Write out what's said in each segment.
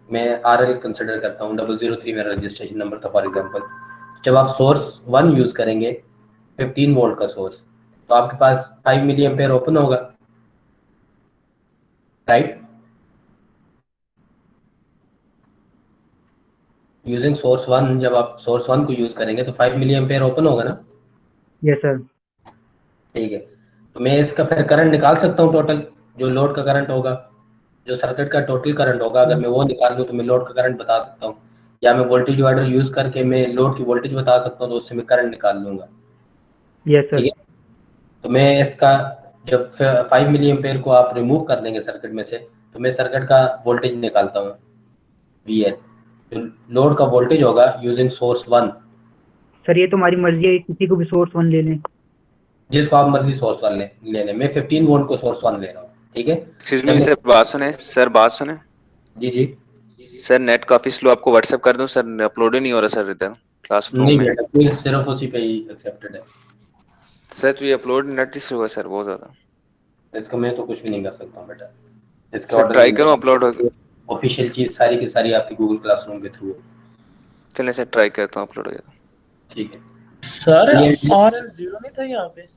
मैं RL consider करता हूँ, 003 मेरा रजिस्ट्रेशन नंबर था फॉर एग्जांपल। जब आप सोर्स 1 यूज़ करेंगे 15 वोल्ट का सोर्स, तो आपके पास 5 मिली एम्पेयर ओपन होगा, राइट? यूजिंग सोर्स 1, जब आप सोर्स 1 को यूज़ करेंगे तो 5 मिली एम्पेयर ओपन होगा ना? Yes sir. ठीक है, तो मैं इसका फिर करंट निकाल सकता हूँ टोटल, जो लोड का करंट होगा, जो सर्किट का टोटल करंट होगा, अगर मैं वो निकाल दूँ तो मैं लोड का करंट बता सकता हूँ, या मैं वोल्टेज डिवाइडर यूज़ करके मैं लोड की वोल्टेज बता सकता हूँ, तो उससे मैं करंट निकाल लूँगा। यस ठीक सर। है, तो मैं इसका जब 5 मिली एम्पेयर को आप रिमूव कर देंगे सर्किट में से, तो मैं सर्किट का वोल्टेज निकालता हूँ, VL, जो लोड का वोल्टेज होगा यूजिंग सोर्स 1। सर ये तो हमारी मर्जी है, किसी को भी सोर्स 1 ले लें। जिसको आप मर्जी सोर्स 1 ले लें, मैं 15 वोल्ट को सोर्स 1 ले रहा हूँ। ठीक है, एक्सक्यूज जब मी मैं सर, बात सुने सर, बात सुने। जी जी। सर नेट काफी स्लो, आपको व्हाट्सएप कर दूं सर? अपलोड ही नहीं हो रहा सर इधर क्लासरूम नहीं में। बेटा, प्लीज सिर्फ उसी पे ही एक्सेप्टेड है। सर तो ये अपलोड नेट ही स्लो है सर, बहुत ज्यादा। इसको मैं तो कुछ भी नहीं कर सकता हूँ बेटा, इसके सर ट्राई करूं अपलोड हो? ऑर्डर, ऑफिशियल चीज सारी की सारी आपकी गूगल क्लासरूम के थ्रू है। चलिए सर ट्राई करता हूँ अपलोड हो गया। ठीक है सर ये- RL 0 नहीं था यहाँ पे?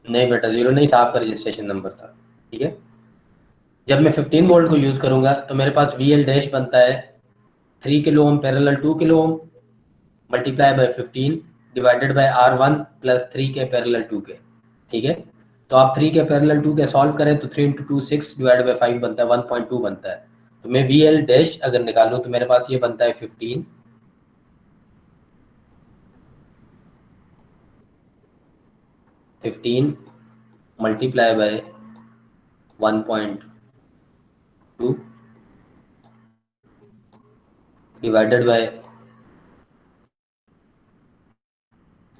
नहीं बेटा, 0 नहीं था, आपका रजिस्ट्रेशन नंबर था। ठीक है, जब मैं 15 वोल्ट को यूज करूंगा तो मेरे पास VL डैश बनता है 3 kilo ohm parallel 2 kilo ohm multiply by 15 divided by R1 plus 3 के पैरेलल 2 के। ठीक है, तो आप 3 के पैरेलल 2 के सॉल्व करें तो 3 इंटू 2 6 डिवाइडेड बाय 5 बनता है, 1.2 बनता है। तो मैं VL डैश अगर निकालूं तो मेरे पास ये बनता है 15 multiply by 1.2 divided by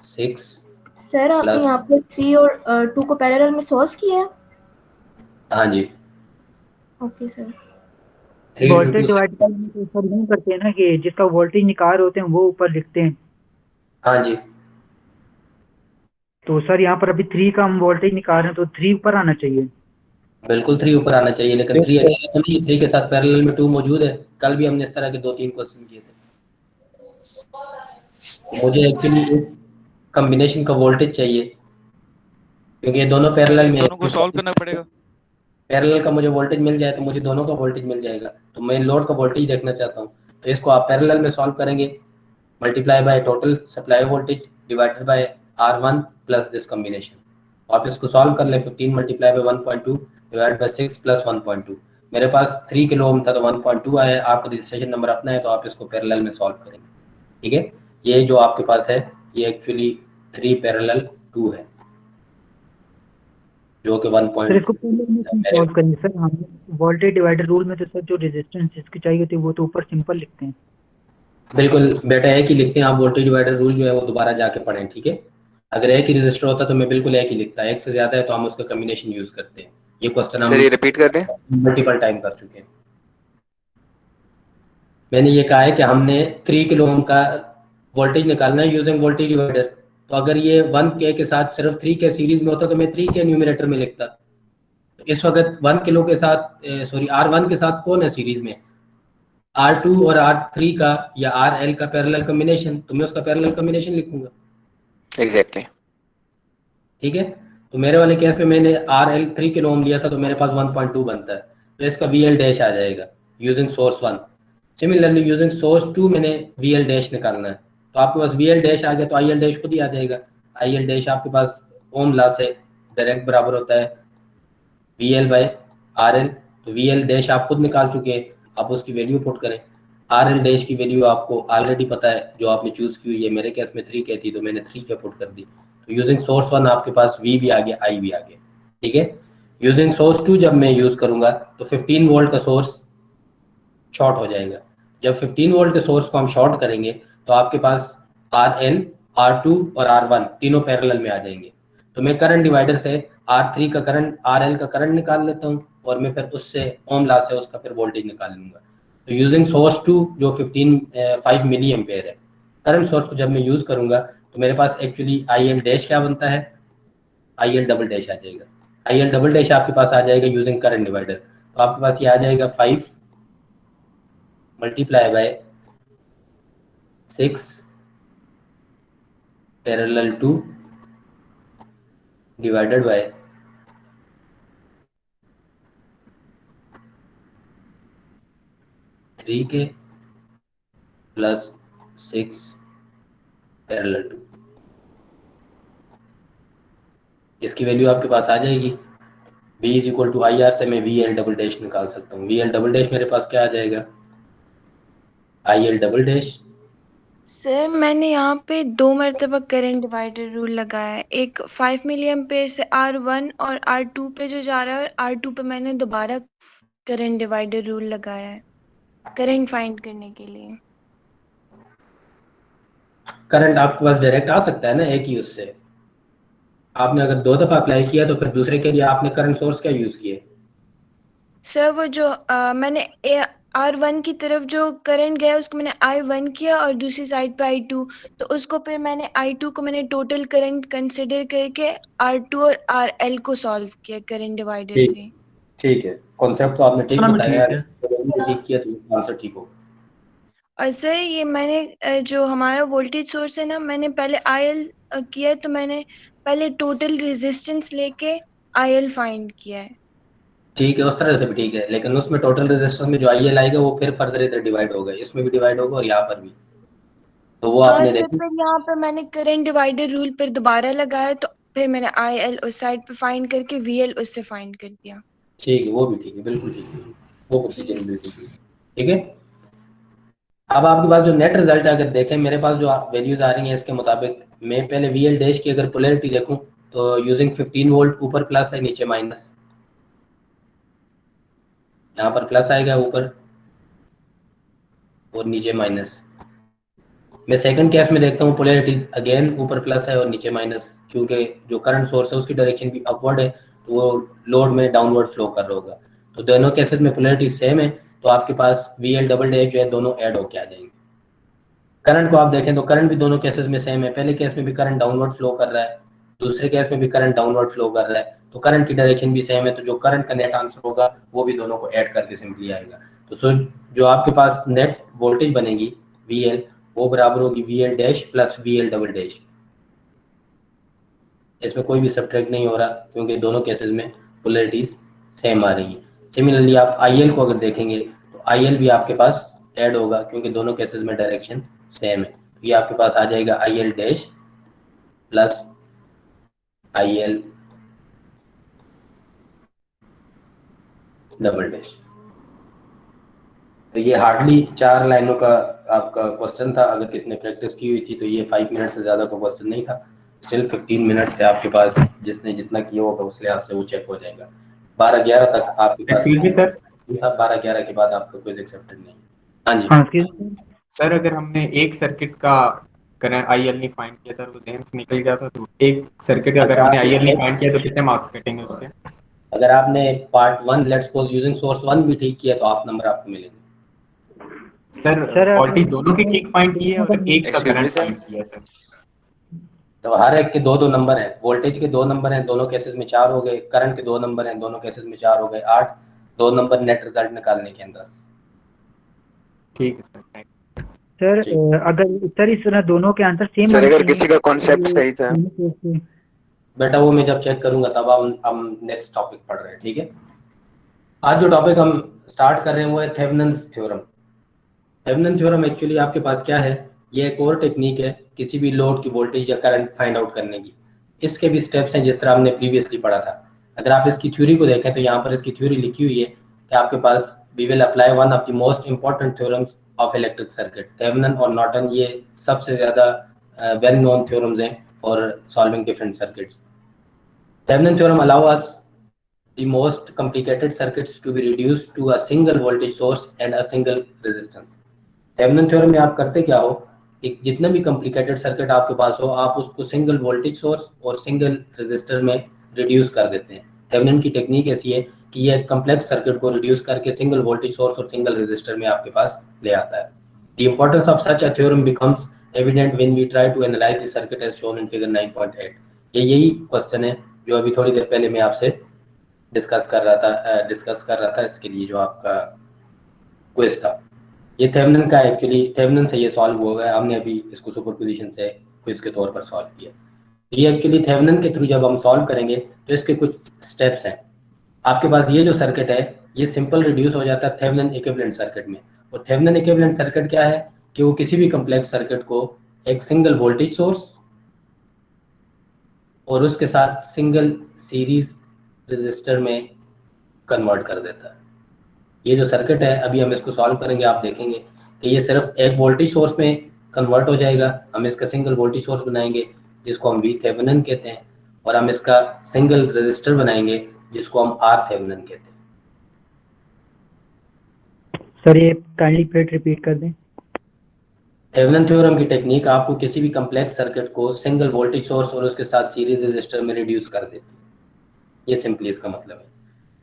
6 sir आपने प्लस, यहाँ पे 3 और 2 को पैरेलल में सॉल्व किया है? हाँ जी, okay sir. 3 into voltage 2 6। Divider में तो सर यूँ करते हैं ना कि जिसका वोल्टेज निकाल रहे होते हैं वो ऊपर लिखते हैं। हाँ जी, तो सर यहाँ पर अभी 3 का हम वोल्टेज निकाल रहे हैं तो 3 ऊपर आना चाहिए। बिल्कुल 3 ऊपर आना चाहिए, लेकिन 3 अकेला तो नहीं, 3 के साथ पैरेलल में 2 मौजूद है। कल भी हमने इस तरह के 2-3 क्वेश्चन किए थे। मुझे एक्चुअली कॉम्बिनेशन का वोल्टेज चाहिए, क्योंकि ये दोनों तो पैरेलल इन में दोनों को सॉल्व करना पड़ेगा। पैरेलल का मुझे वोल्टेज मिल जाए तो मुझे दोनों का वोल्टेज मिल जाएगा। तो मैं लोड का वोल्टेज देखना चाहता हूँ, तो इसको आप पैरेलल में सॉल्व करेंगे, multiply by total supply voltage divided by R1 plus this combination. आप इसको सॉल्व कर लें, 15 multiply by 1.2 divide by 6 plus 1.2। मेरे पास 3 किलो ओम था तो 1.2 आया। आपका रजिस्ट्रेशन नंबर अपना है तो आप इसको पैरेलल में सॉल्व करेंगे। ठीक है, ये जो आपके पास है ये एक्चुअली 3 पैरेलल 2 है, जो कि 1 सर इसको पहले हम सॉल्व करेंगे सर। हम वोल्टेज डिवाइडर रूल में तो सर जो रेजिस्टेंस जिसकी चाहिए होती है वो तो ऊपर सिंपल लिखते हैं। बिल्कुल बेटा, एक ही लिखते हैं। आप वोल्टेज डिवाइडर रूल जो है वो दोबारा जाके पढ़ें। ठीक है, अगर एक ही रजिस्टर होता तो मैं बिल्कुल एक ही लिखता, एक से ज्यादा है तो हम उसका कम्बिनेशन यूज करते हैं। ये क्वेश्चन सर हम ये रिपीट कर दें? मल्टीपल टाइम कर चुके हैं। मैंने ये कहा है कि हमने 3 किलो ओम का वोल्टेज निकालना है यूजिंग वोल्टेज डिवाइडर। तो अगर ये 1K के साथ सिर्फ 3K सीरीज में होता तो मैं 3K न्यूमिनेटर में लिखता। तो इस वक्त 1 किलो के साथ सॉरी R1 के साथ कौन है सीरीज में? R2 और R3 का या RL का पैरेलल कॉम्बिनेशन, तो मैं उसका पैरेलल कॉम्बिनेशन लिखूंगा। एग्जैक्टली। ठीक है, तो मेरे वाले केस में मैंने RL 3 किलो ओम लिया था तो मेरे पास 1.2 बनता है, तो इसका VL डैश आ जाएगा using source 1। Similarly using source 2 मैंने VL डैश निकालना है, तो आपके पास VL डैश आ गया तो IL डैश खुद ही आ जाएगा। IL डैश आपके पास ओम लॉ से डायरेक्ट बराबर होता है VL बाय RL। तो VL डैश आप खुद निकाल चुके हैं, आप उसकी वैल्यू पुट करें। RL डैश की वैल्यू आपको ऑलरेडी पता है, जो आपने चूज की हुई है। मेरे केस में 3 थी तो मैंने 3 पुट कर दी। तो यूजिंग सोर्स 1 आपके पास V भी आ गया, I भी आ गया। ठीक है, यूजिंग सोर्स 2 जब मैं यूज करूंगा तो 15 वोल्ट का सोर्स शॉर्ट हो जाएगा। जब 15 वोल्ट के सोर्स को हम शॉर्ट करेंगे तो आपके पास RL, R2 और R1 तीनों पैरेलल में आ जाएंगे। तो मैं करंट डिवाइडर से R3 का करंट, RL का करंट निकाल लेता हूँ और मैं फिर उससे ओम लॉ से उसका फिर वोल्टेज निकाल लूंगा। तो यूजिंग सोर्स 2 जो 5 मिली एम्पेयर है, करंट सोर्स को जब मैं यूज करूंगा तो मेरे पास एक्चुअली IL डैश क्या बनता है? IL डबल डैश आ जाएगा। IL डबल डैश आपके पास आ जाएगा यूजिंग करंट डिवाइडर। तो आपके पास ये आ जाएगा 5 multiply by 6 parallel two divided by 3k plus 6 parallel two. इसकी वैल्यू आपके पास आ जाएगी। v is equal to I R से मैं वी एल डबल डैश निकाल सकता हूँ। वी एल डबल डैश मेरे पास क्या आ जाएगा, I L double dash. Sir मैंने यहाँ पे 2 मरतबा करंट डिवाइडर रूल लगाया है, एक 5 मिली एम्पेयर से R1 और R2 पे जो जा रहा है, R2 पे मैंने दोबारा करंट डिवाइडर रूल लगाया है करंट फाइंड करने के लिए। करंट आपके पास डायरेक्ट आ सकता है ना एक ही उससे। आपने अगर 2 दफा अप्लाई किया तो फिर दूसरे के लिए आपने करंट सोर्स क्या यूज किए? सर वो जो मैंने R1 की तरफ जो करंट गया उसको मैंने I1 किया और दूसरी साइड पे I2, तो उसको फिर मैंने I2 को मैंने टोटल करंट कंसिडर करके R2 और RL को सॉल्व किया करंट डिवाइडर से। ठीक है, कॉन्सेप्ट तो आपने ठीक सुना भी बताया ठीक है, है। ठीक किया तो आंसर ठीक हो। और सर ये मैंने जो हमारा वोल्टेज सोर्स है ना, मैंने पहले IL किया है, तो मैंने पहले टोटल रेजिस्टेंस लेके IL फाइंड किया है। ठीक है, उस तरह से भी ठीक है, लेकिन उसमें टोटल रेजिस्टेंस में जो आईएल आएगा वो फिर फर्दर इधर डिवाइड होगा, इसमें भी डिवाइड होगा और यहाँ पर भी। तो वो हाँ आपने सर, देखी। फिर यहाँ पे मैंने करंट डिवाइडर रूल पर दोबारा लगाया, तो फिर मैंने IL उस साइड पे फाइंड करके VL उससे फाइंड कर दिया। ठीक है, वो भी ठीक है, बिल्कुल ठीक है, वो प्रोसीजर बिल्कुल ठीक है। ठीक है, अब आपके पास जो नेट रिजल्ट है अगर देखें, मेरे पास जो वैल्यूज आ रही हैं इसके मुताबिक मैं पहले वी एल डैश की अगर पोलैरिटी देखूं तो यूजिंग 15 वोल्ट ऊपर प्लस है नीचे माइनस, यहाँ पर प्लस आएगा ऊपर और नीचे माइनस। मैं सेकंड केस में देखता हूँ पोलैरिटीज अगेन ऊपर प्लस है और नीचे माइनस, क्योंकि जो करंट सोर्स है उसकी डायरेक्शन भी अपवर्ड है तो वो लोड में डाउनवर्ड फ्लो कर रहा होगा। तो दोनों केसेस में पोलैरिटी सेम है, तो आपके पास वी एल डबल डैश जो है दोनों ऐड होके आ जाएंगे। करंट को आप देखें तो करंट भी दोनों केसेस में सेम है, पहले केस में भी करंट डाउनवर्ड फ्लो कर रहा है, दूसरे केस में भी करंट डाउनवर्ड फ्लो कर रहा है, तो करंट की डायरेक्शन भी सेम है, तो जो करंट का नेट आंसर होगा वो भी दोनों को ऐड करके सिंपली आएगा। तो सो जो आपके पास नेट वोल्टेज बनेगी वी एल, वो बराबर होगी V L dash plus V L double dash. इसमें कोई भी सब्ट्रैक्ट नहीं हो रहा क्योंकि दोनों केसेस में पोलैरिटीज सेम आ रही है। सिमिलरली आप आई एल को अगर देखेंगे तो आई एल भी आपके पास ऐड होगा क्योंकि दोनों केसेस में डायरेक्शन सेम है। तो ये आपके पास आ जाएगा I L dash plus I L double dash. तो ये हार्डली 4 लाइनों का आपका क्वेश्चन था, अगर किसने प्रैक्टिस की हुई थी तो ये 5 मिनट से ज़्यादा का क्वेश्चन नहीं था। स्टिल 15 मिनट से आपके पास जिसने जितना किया होगा उस लिहाज से वो चेक हो जाएगा। 12-11 तक आपके पास सर 12-11 के बाद आपका कोई एक्सेप्टेड नहीं। हाँ जी हाँ सर, अगर हमने एक सर्किट का करंट आईएल नहीं फाइंड किया सर, वो जहन से निकल गया था, तो एक सर्किट का अगर हमने आईएल नहीं फाइंड किया तो कितने मार्क्स कटेंगे उसके? अगर आपने part 1 let's suppose using source 1 भी ठीक किया तो हाफ नंबर आपको मिलेंगे। सर वोल्टेज दोनों की ठीक फाइंड की है और एक का करंट फाइंड किया सर। तो हर एक के 2-2 नंबर हैं, वोल्टेज के 2 नंबर हैं, दोनों केसेस में 4 हो गए, करंट के 2 नंबर हैं, दोनों केसेस में 4 हो गए, 8, 2 नंबर नेट रिजल्ट निकालने के अंदर। ठीक है सर, थैंक यू। सर अगर सर इस तरह दोनों के आंसर सेम सर अगर किसी का कॉन्सेप्ट सही था, बेटा वो मैं जब चेक करूंगा तब हम नेक्स्ट टॉपिक पढ़ रहे हैं। ठीक है, आज जो टॉपिक हम स्टार्ट कर रहे हैं वो है Thevenin's theorem. Thevenin theorem actually आपके पास क्या है, ये एक और टेक्निक है किसी भी लोड की वोल्टेज या करंट फाइंड आउट करने की। इसके भी स्टेप्स हैं जिस तरह हमने प्रीवियसली पढ़ा था। अगर आप इसकी थ्योरी को देखें तो यहाँ पर इसकी थ्योरी लिखी हुई है कि आपके पास we will apply one of the most important theorems of electric circuit. Thevenin और नॉर्टन ये सबसे ज़्यादा वेल नोन थ्योरम्स हैं for solving different circuits. Thevenin theorem allows us the most complicated circuits to be reduced to a single voltage source and a single resistance. Thevenin theorem में आप करते क्या हो, एक जितना भी complicated सर्किट आपके पास हो आप उसको सिंगल वोल्टेज सोर्स और सिंगल रेजिस्टर में रिड्यूस कर देते हैं। थेवेनिन की टेक्निक ऐसी है कि ये कम्प्लेक्स सर्किट को रिड्यूस करके सिंगल वोल्टेज सोर्स और सिंगल रेजिस्टर में आपके पास ले आता है। The importance of such a theorem becomes evident when we try to analyze the circuit as shown in figure 9.8. ये यही क्वेश्चन है जो अभी थोड़ी देर पहले मैं आपसे डिस्कस कर रहा था इसके लिए जो आपका क्विज था। ये थेवेनिन का एक्चुअली थेवेनिन से ये सॉल्व हो गया, हमने अभी इसको सुपरपोजिशन से क्विज के तौर पर सॉल्व किया। ये एक्चुअली थेवेनिन के थ्रू जब हम सॉल्व करेंगे तो इसके कुछ स्टेप्स हैं। आपके पास ये जो सर्किट है ये सिंपल रिड्यूस हो जाता है थेवेनिन इक्विवेलेंट सर्किट में। और थेवेनिन इक्विवेलेंट सर्किट क्या है कि वो किसी भी कम्प्लेक्स सर्किट को एक सिंगल वोल्टेज सोर्स और उसके साथ सिंगल सीरीज रेजिस्टर में कन्वर्ट कर देता है। ये जो सर्किट है अभी हम इसको सॉल्व करेंगे, आप देखेंगे कि ये सिर्फ एक वोल्टेज सोर्स में कन्वर्ट हो जाएगा। हम इसका सिंगल वोल्टेज सोर्स बनाएंगे जिसको हम वी थेवेनिन कहते हैं, और हम इसका सिंगल रेजिस्टर बनाएंगे जिसको हम आर थेवेनिन कहते हैं। सर ये काइंडली फिर रिपीट कर दें। थेवेनिन थ्योरम की टेक्निक आपको किसी भी कम्प्लेक्स सर्किट को सिंगल वोल्टेज सोर्स और उसके साथ सीरीज रेजिस्टर में रिड्यूस कर देती है। ये सिंपली इसका मतलब है।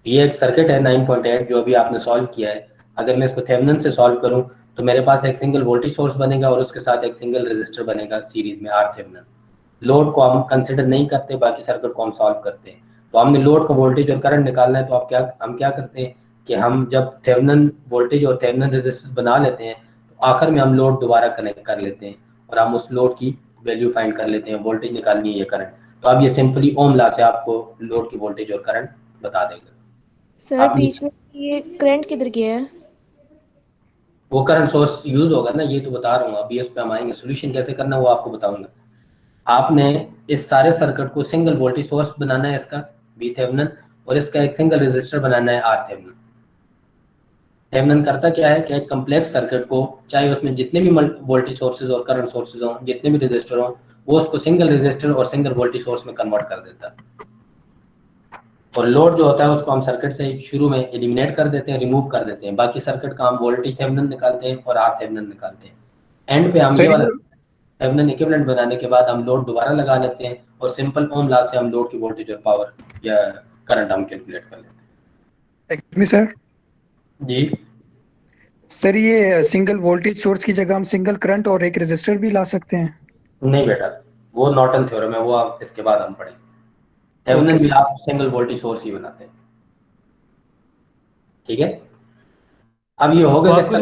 ये एक सर्किट है 9.8 जो अभी आपने सॉल्व किया है। अगर मैं इसको थेवेनिन से सॉल्व करूं तो मेरे पास एक सिंगल वोल्टेज सोर्स बनेगा और उसके साथ एक सिंगल रेजिस्टर बनेगा सीरीज में, आर थेवेनिन। लोड को हम कंसिडर नहीं करते, बाकी सर्किट को हम सॉल्व करते हैं। तो हमने लोड का वोल्टेज और करंट निकालना है, तो हम क्या करते हैं कि हम जब थेवेनिन वोल्टेज और थेवेनिन रेजिस्टेंस बना लेते हैं तो आखिर में हम लोड दोबारा कनेक्ट कर लेते हैं और हम उस लोड की वैल्यू फाइंड कर लेते हैं, वोल्टेज निकालनी है या करंट। तो अब ये सिंपली ओम लॉ से आपको लोड की वोल्टेज और करंट बता देगा। सर बीच में ये करंट किधर गया है? वो करंट सोर्स यूज होगा ना, ये तो बता रहा हूँ। अभी इस पे हम आएंगे, सोल्यूशन कैसे करना वो आपको बताऊंगा। आपने इस सारे सर्किट को सिंगल वोल्टेज सोर्स बनाना है इसका वी थेवेनिन, और इसका एक सिंगल रेजिस्टर बनाना है आर थेवेनिन। थेवेनिन करता क्या है कि एक कम्प्लेक्स सर्किट को, चाहे उसमें जितने भी वोल्टेज सोर्सेज और करंट सोर्सेज हों, जितने भी रेजिस्टर हों, वो उसको सिंगल रेजिस्टर और सिंगल वोल्टेज सोर्स में कन्वर्ट कर देता है। और लोड जो होता है उसको हम सर्किट से शुरू में एलिमिनेट कर देते हैं, रिमूव कर देते हैं। बाकी सर्किट का हम वोल्टेज थेवेनिन निकालते हैं और आर थेवेनिन निकालते हैं। एंड पे हम ये वाला थेवेनिन इक्विवेलेंट बनाने के बाद हम लोड दोबारा लगा लेते हैं और सिंपल ओम लॉ से हम लोड की वोल्टेज और पावर या करंट हम कैलकुलेट कर लेते हैं। एक्चुअली सर जी सर, ये सिंगल वोल्टेज सोर्स की जगह हम सिंगल करंट और एक रेजिस्टर भी ला सकते हैं? नहीं बेटा, वो नॉर्टन थ्योरम है, वो आप इसके बाद हम पढ़ेंगे। थेवेनिन भी आप सिंगल वोल्टेज सोर्स ही बनाते हैं, ठीक है। अब ये हो गया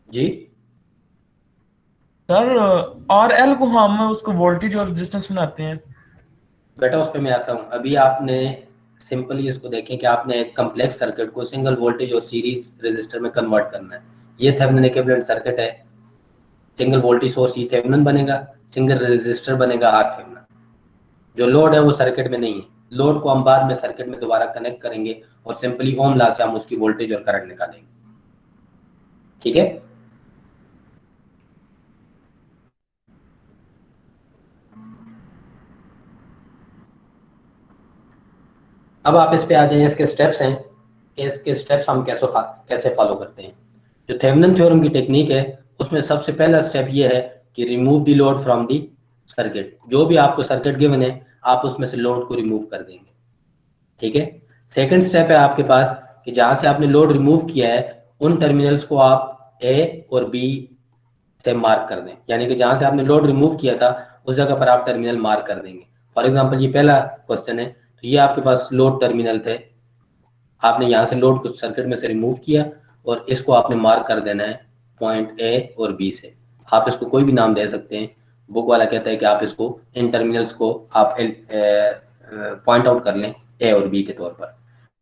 जी सर आर एल को हम उसको वोल्टेज और रेजिस्टेंस बनाते हैं बेटा, उस पे मैं आता हूँ। अभी आपने सिंपली इसको देखें कि आपने एक कम्प्लेक्स सर्किट को सिंगल वोल्टेज और सीरीज रेजिस्टर में कन्वर्ट करना है। ये थेवेनिन इक्विवेलेंट सर्किट है। सिंगल वोल्टेज सोर्स ई थेवेनिन बनेगा, सिंगल रेजिस्टर बनेगा आर थेवेनिन। जो लोड है वो सर्किट में नहीं है, लोड को हम बाद में सर्किट में दोबारा कनेक्ट करेंगे और सिंपली ओम लॉ से हम उसकी वोल्टेज और करंट निकालेंगे, ठीक है। अब आप इस पे आ जाइए, इसके स्टेप्स हैं कि इसके स्टेप्स हम कैसे फॉलो करते हैं। जो थेवेनिन थ्योरम की टेक्निक है उसमें सबसे पहला स्टेप ये है कि remove the load from the circuit. जो भी आपको सर्किट गिवन है आप उसमें से लोड को रिमूव कर देंगे, ठीक है। सेकंड स्टेप है आपके पास कि जहां से आपने लोड रिमूव किया है उन टर्मिनल्स को आप ए और बी से मार्क कर दें, यानी कि जहां से आपने लोड रिमूव किया था उस जगह पर आप टर्मिनल मार्क कर देंगे। फॉर एग्जांपल ये पहला क्वेश्चन है, तो ये आपके पास लोड टर्मिनल थे, आपने यहाँ से लोड को सर्किट में से रिमूव किया और इसको आपने मार्क कर देना है पॉइंट ए और बी से। आप इसको कोई भी नाम दे सकते हैं, बुक वाला कहता है कि आप इसको इन टर्मिनल्स को आप पॉइंट आउट कर लें ए और बी के तौर पर।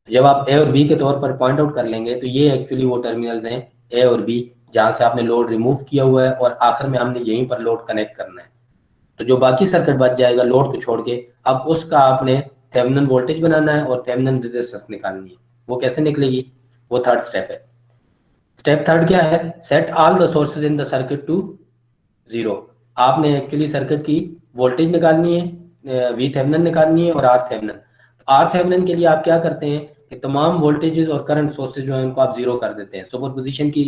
जब आप ए और बी के तौर पर पॉइंट आउट कर लेंगे तो ये एक्चुअली वो टर्मिनल्स हैं ए और बी जहां से आपने लोड रिमूव किया हुआ है और आखिर में हमने यहीं पर लोड कनेक्ट करना है। तो जो बाकी सर्किट बच जाएगा लोड को छोड़ के, अब उसका आपने थेवेनिन वोल्टेज बनाना है और थेवेनिन रेजिस्टेंस निकालनी है। वो कैसे निकलेगी, वो थर्ड स्टेप है। स्टेप थर्ड क्या है, set all the sources in the circuit to 0। आपने एक्चुअली सर्किट की वोल्टेज निकालनी है, वी थेवेनिन निकालनी है और आर थेवेनिन। आर थेवेनिन के लिए आप क्या करते हैं कि तमाम वोल्टेजेस और करंट सोर्सेज जो है उनको आप 0 कर देते हैं। सुपरपोजिशन की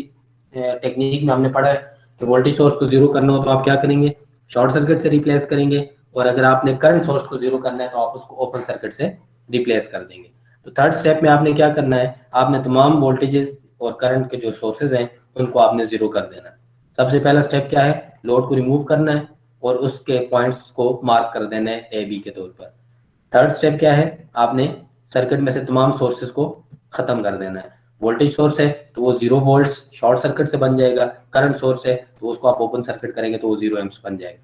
टेक्निक में हमने पढ़ा है कि वोल्टेज सोर्स को 0 करना हो तो आप क्या करेंगे, शॉर्ट सर्किट से रिप्लेस करेंगे, और अगर आपने करंट सोर्स को 0 करना है तो आप उसको ओपन सर्किट से रिप्लेस कर देंगे। तो थर्ड स्टेप में आपने क्या करना है, आपने तमाम वोल्टेजेस और करंट के जो सोर्सेज हैं उनको आपने 0 कर देना है। सबसे पहला स्टेप क्या है, लोड को रिमूव करना है और उसके पॉइंट्स को मार्क कर देना है ए बी के तौर पर। थर्ड स्टेप क्या है, आपने सर्किट में से तमाम सोर्सेज को खत्म कर देना है वोल्टेज सोर्स है तो वो 0 वोल्ट्स शॉर्ट सर्किट से बन जाएगा, करंट सोर्स है तो उसको आप ओपन सर्किट करेंगे तो वो 0 एम्प्स बन जाएगा।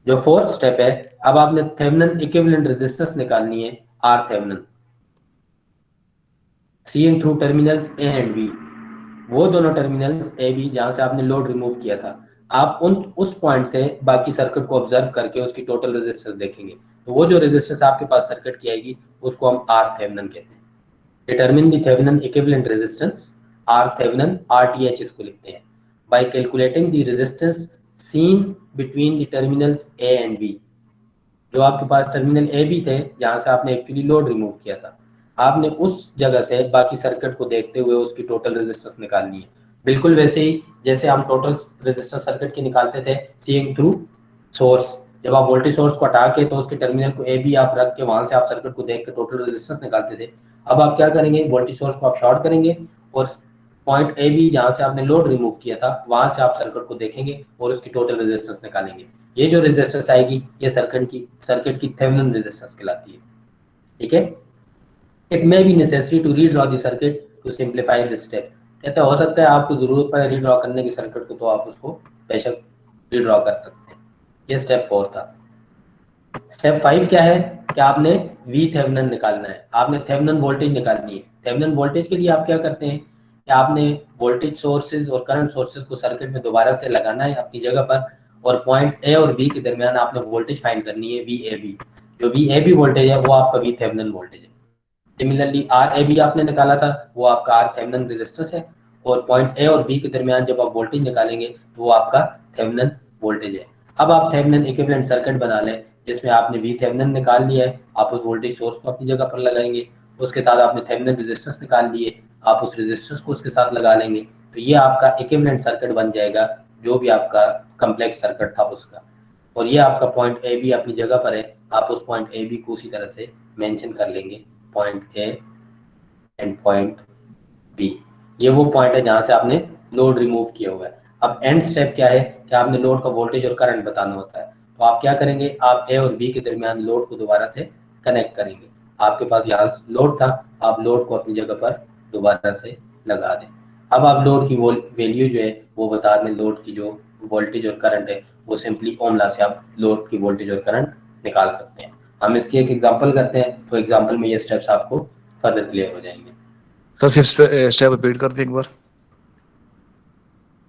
जो फोर्थ स्टेप है, अब आपने थेवेनिन इक्विवेलेंट रेजिस्टेंस निकालनी है R Thevenin, seeing through terminals A and B, वो दोनों टर्मिनल्स ए बी जहां से आपने लोड रिमूव किया था, आप उस पॉइंट से बाकी सर्किट को ऑब्जर्व करके उसकी टोटल रेजिस्टेंस देखेंगे, तो वो जो रेजिस्टेंस आपके पास सर्किट की आएगी उसको हम आर थेवेनिन कहते हैं। Determine the Thevenin equivalent resistance R Thevenin, RTH इसको लिखते हैं, by calculating the resistance seen between the terminals A and B. जो आपके पास टर्मिनल ए बी थे जहां से आपने एक्चुअली लोड रिमूव किया था, आपने उस जगह से बाकी सर्किट को देखते हुए उसकी टोटल रेजिस्टेंस निकालनी है, बिल्कुल वैसे ही जैसे हम टोटल रेजिस्टेंस सर्किट की निकालते थे सीइंग थ्रू सोर्स। जब आप वोल्टेज सोर्स को हटा के तो उसके टर्मिनल को ए बी आप रख के वहां से आप सर्किट को देख के टोटल रेजिस्टेंस निकालते थे, अब आप क्या करेंगे, वोल्टेज सोर्स को आप शॉर्ट करेंगे और पॉइंट ए बी जहां से आपने लोड रिमूव किया था वहां से आप सर्किट को देखेंगे और उसकी टोटल रेजिस्टेंस निकालेंगे। ये जो रेजिस्टेंस आएगी ये सर्किट की थेवेनिन रेजिस्टेंस कहलाती है। ठीक है, it may be necessary to redraw the circuit to simplify this step. कहते हो सकता है आपको जरूरत पड़े रीड्रॉ करने की सर्किट को तो आप उसको बेशक रीड्रॉ कर सकते हैं। ये स्टेप 4 था। स्टेप 5 क्या है कि आपने वी थेवेनिन निकालना है, आपने थेवेनिन वोल्टेज निकालनी है। थेवेनिन वोल्टेज के लिए आप क्या करते हैं कि आपने वोल्टेज सोर्सेज और करंट सोर्सेज को सर्किट में दोबारा से लगाना है अपनी जगह पर, और पॉइंट ए और बी के दरमियान आपने वोल्टेज फाइंड करनी है वी ए बी। जो वी ए बी वोल्टेज है वो आपका वी थेवेनिन वोल्टेज है। सिमिलरली आर ए बी आपने निकाला था वो आपका आर थेवेनिन रेजिस्टेंस है, और पॉइंट ए और बी के दरमियान जब आप वोल्टेज निकालेंगे तो वो आपका थेवेनिन वोल्टेज है। अब आप थेवेनिन इक्विवेलेंट सर्किट बना लें जिसमें आपने वी थेवेनिन निकाल लिया है, आप उस वोल्टेज सोर्स को अपनी जगह पर लगाएंगे, उसके साथ आपने थेवेनिन रेजिस्टेंस निकाल लिए, आप उस रेजिस्टेंस को उसके साथ लगा लेंगे, तो ये आपका इक्विवेलेंट सर्किट बन जाएगा जो भी आपका कम्प्लेक्स सर्किट था उसका। और ये आपका पॉइंट ए बी अपनी जगह पर है, आप उस पॉइंट ए बी को उसी तरह से मेंशन कर लेंगे, point A and point B. ये वो पॉइंट है जहां से आपने लोड रिमूव किया हुआ है। अब एंड स्टेप क्या है कि आपने लोड का वोल्टेज और करंट बताना होता है, तो आप क्या करेंगे, आप ए और बी के दरमियान लोड को दोबारा से कनेक्ट करेंगे। आपके पास यहाँ लोड था, आप लोड को अपनी जगह पर दोबारा से लगा दें। अब आप लोड की वैल्यू जो है वो बता दें, लोड की जो वोल्टेज और करंट है वो सिंपली ओम लॉ से आप लोड की वोल्टेज और करंट निकाल सकते हैं। हम इसकी एक एग्जांपल करते हैं, तो एग्जांपल में ये स्टेप्स आपको फर्दर क्लियर हो जाएंगे। सर फिफ्थ स्टेप रिपीट कर दें एक बार।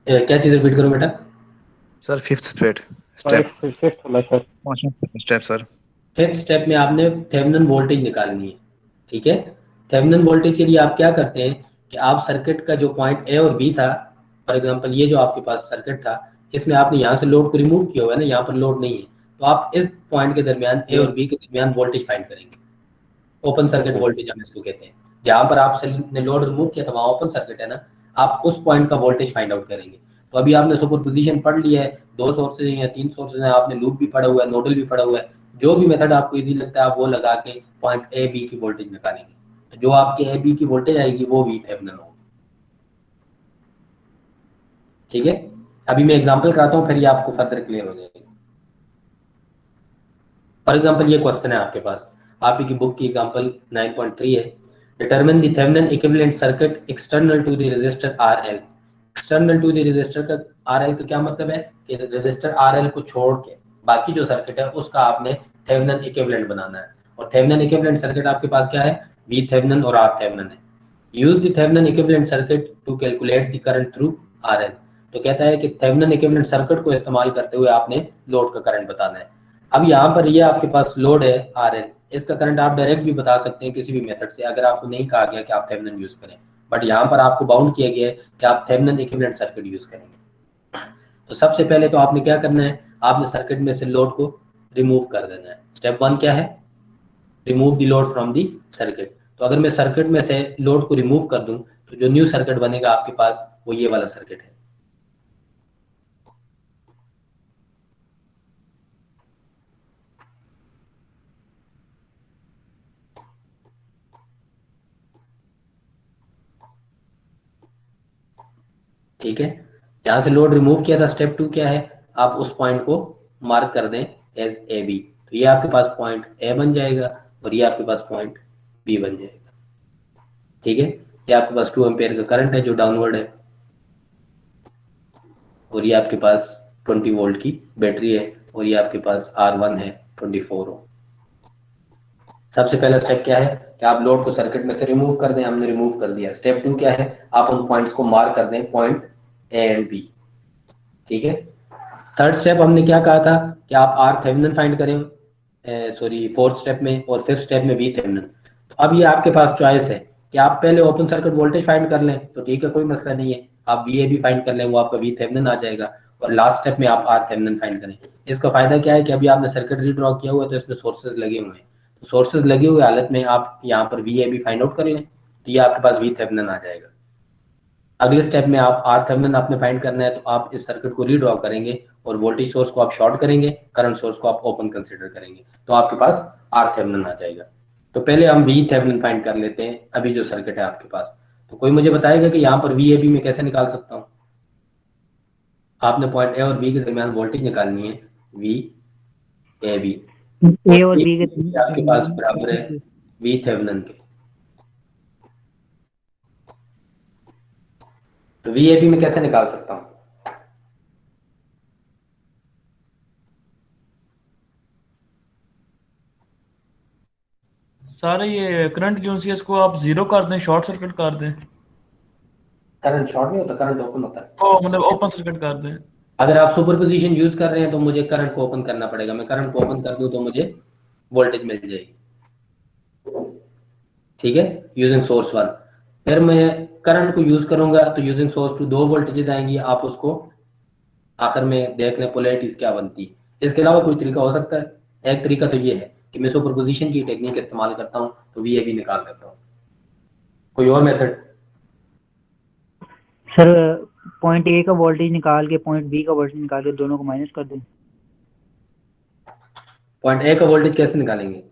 क्या चीज रिपीट करूं बेटा? Sir fifth step sir. Fifth step में आपने थेवेनिन वोल्टेज निकालनी है। ठीक है, थेवेनिन वोल्टेज के लिए आप क्या करते हैं कि आप सर्किट का जो पॉइंट ए और बी था, फॉर एग्जांपल ये जो आपके पास सर्किट था इसमें आपने यहाँ से लोड को रिमूव किया हुआ है ना, यहाँ पर लोड नहीं है, तो आप इस पॉइंट के दरमियान ए और बी के दरमियान वोल्टेज फाइंड करेंगे। ओपन सर्किट वोल्टेज हम इसको कहते हैं। जहां पर आपने लोड रिमूव किया था वहां ओपन सर्किट है ना, आप उस पॉइंट का वोल्टेज फाइंड आउट करेंगे। तो अभी आपने सुपरपोजिशन पढ़ लिया है, 2 सोर्सेज या 3 सोर्सेज हैं, आपने लूप भी पढ़ा हुआ है, नोडल भी पढ़ा हुआ है, जो भी मेथड आपको इजी लगता है आप वो लगा के पॉइंट ए बी की वोल्टेज निकालेंगे। तो जो आपके ए बी की वोल्टेज आएगी वो वी थेवेनिन होगी। ठीक है, अभी मैं एग्जांपल कराता हूँ फिर ये आपको फर्दर क्लियर हो जाएगी। फॉर एग्जांपल ये क्वेश्चन है आपके पास, आप की बुक की एग्जांपल 9.3 है। Determine the Thevenin equivalent circuit external to the resistor RL. External to the resistor का आरएल का क्या मतलब है कि रेजिस्टर आरएल को छोड़ के बाकी जो सर्किट है उसका आपने थेवेनिन इक्विवेलेंट बनाना है। और थेवेनिन इक्विवेलेंट सर्किट आपके पास क्या है, वी थेवेनिन और आर थेवेनिन है। Use the Thevenin equivalent circuit to calculate the current through RL. तो कहता है कि थेवेनिन इक्विवेलेंट सर्किट को इस्तेमाल करते हुए आपने लोड का करंट बताना है। अब यहाँ पर ये आपके पास लोड है आरएल, इसका करंट आप डायरेक्ट भी बता सकते हैं किसी भी मेथड से, अगर आपको नहीं कहा गया कि आप थेवेनिन यूज करें, बट यहाँ पर आपको बाउंड किया गया है कि आप थेवेनिन इक्विवेलेंट सर्किट यूज करेंगे। तो सबसे पहले तो आपने क्या करना है, आपने सर्किट में से लोड को रिमूव कर देना है। स्टेप 1 क्या है, remove the load from the circuit. तो अगर मैं सर्किट में से लोड को रिमूव कर दूं तो जो न्यू सर्किट बनेगा आपके पास वो ये वाला सर्किट है। ठीक है, जहां से लोड रिमूव किया था स्टेप 2 क्या है, आप उस पॉइंट को मार्क कर दें एज ए बी। तो ये आपके पास पॉइंट ए बन जाएगा और ये आपके पास पॉइंट बी बन जाएगा। ठीक है, ये आपके पास 2 एम्पेयर का करंट है जो डाउनवर्ड है, और ये आपके पास 20 वोल्ट की बैटरी है, और ये आपके पास R1 है 24 ओम। सबसे पहला स्टेप क्या है कि आप लोड को सर्किट में से रिमूव कर दें, हमने रिमूव कर दिया। स्टेप 2 क्या है, आप उन पॉइंट्स को मार्क कर दें, पॉइंट ए एंड बी, ठीक है। थर्ड स्टेप हमने क्या कहा था कि आप आर थेवेनिन फाइंड करें, सॉरी फोर्थ स्टेप में, और फिफ्थ स्टेप में वी थेवेनिन। तो अब ये आपके पास चॉइस है कि आप पहले ओपन सर्किट वोल्टेज फाइंड कर लें तो ठीक है, कोई मसला नहीं है, आप वी फाइंड कर लें, वो आपका वी थेवेनिन आ जाएगा, और लास्ट स्टेप में आप आर थेवेनिन फाइंड करें। इसका फायदा क्या है कि अभी आपने सर्किट रीड्रॉ किया हुआ है तो इसमें सोर्सेज लगे हुए हैं, तो सोर्सेज लगे हुए हालत में आप यहाँ पर वी फाइंड आउट कर लें तो ये आपके पास वी थेवेनिन आ जाएगा। अगले स्टेप में आप आर थेवेनिन आपने फाइंड करना है, तो आप इस सर्किट को रीड्रॉ करेंगे और वोल्टेज सोर्स को आप शॉर्ट करेंगे, करंट सोर्स को आप ओपन कंसीडर करेंगे, तो आपके पास आर थेवेनिन आ जाएगा। तो पहले हम वी थेवेनिन फाइंड कर लेते हैं अभी जो सर्किट है आपके पास। तो कोई मुझे बताएगा कि यहाँ पर वी में कैसे निकाल सकता हूँ? आपने पॉइंट ए और बी के दरमियान वोल्टेज निकालनी है, वी ए और बी के आपके पास बराबर है वी थेवेनिन के। तो वी में कैसे निकाल सकता हूँ? सारे ये करंट जो है इसको आप 0 कर दें, शॉर्ट सर्किट कर दें। करंट शॉर्ट नहीं होता, करंट ओपन होता है। ओ मतलब ओपन सर्किट कर दें। अगर आप सुपरपोजिशन यूज कर रहे हैं तो मुझे करंट को ओपन करना पड़ेगा, मैं करंट को ओपन कर दूं तो मुझे वोल्टेज मिल जाएगी, ठीक है, यूजिंग सोर्स 1। फिर मैं करंट को यूज करूंगा तो यूजिंग सोर्स 2 2 वोल्टेजेस आएंगी, आप उसको आखिर में देख लें पोलैरिटीज क्या बनती है। इसके अलावा कोई तरीका हो सकता है? एक तरीका तो ये है कि मैं सुपरपोजिशन की टेक्निक इस्तेमाल करता हूं तो वी निकाल लेता हूं। कोई और मेथड? सर पॉइंट ए का वोल्टेज निकाल के पॉइंट बी का वोल्टेज निकाल के दोनों को माइनस कर दें। पॉइंट ए का वोल्टेज कैसे निकालेंगे?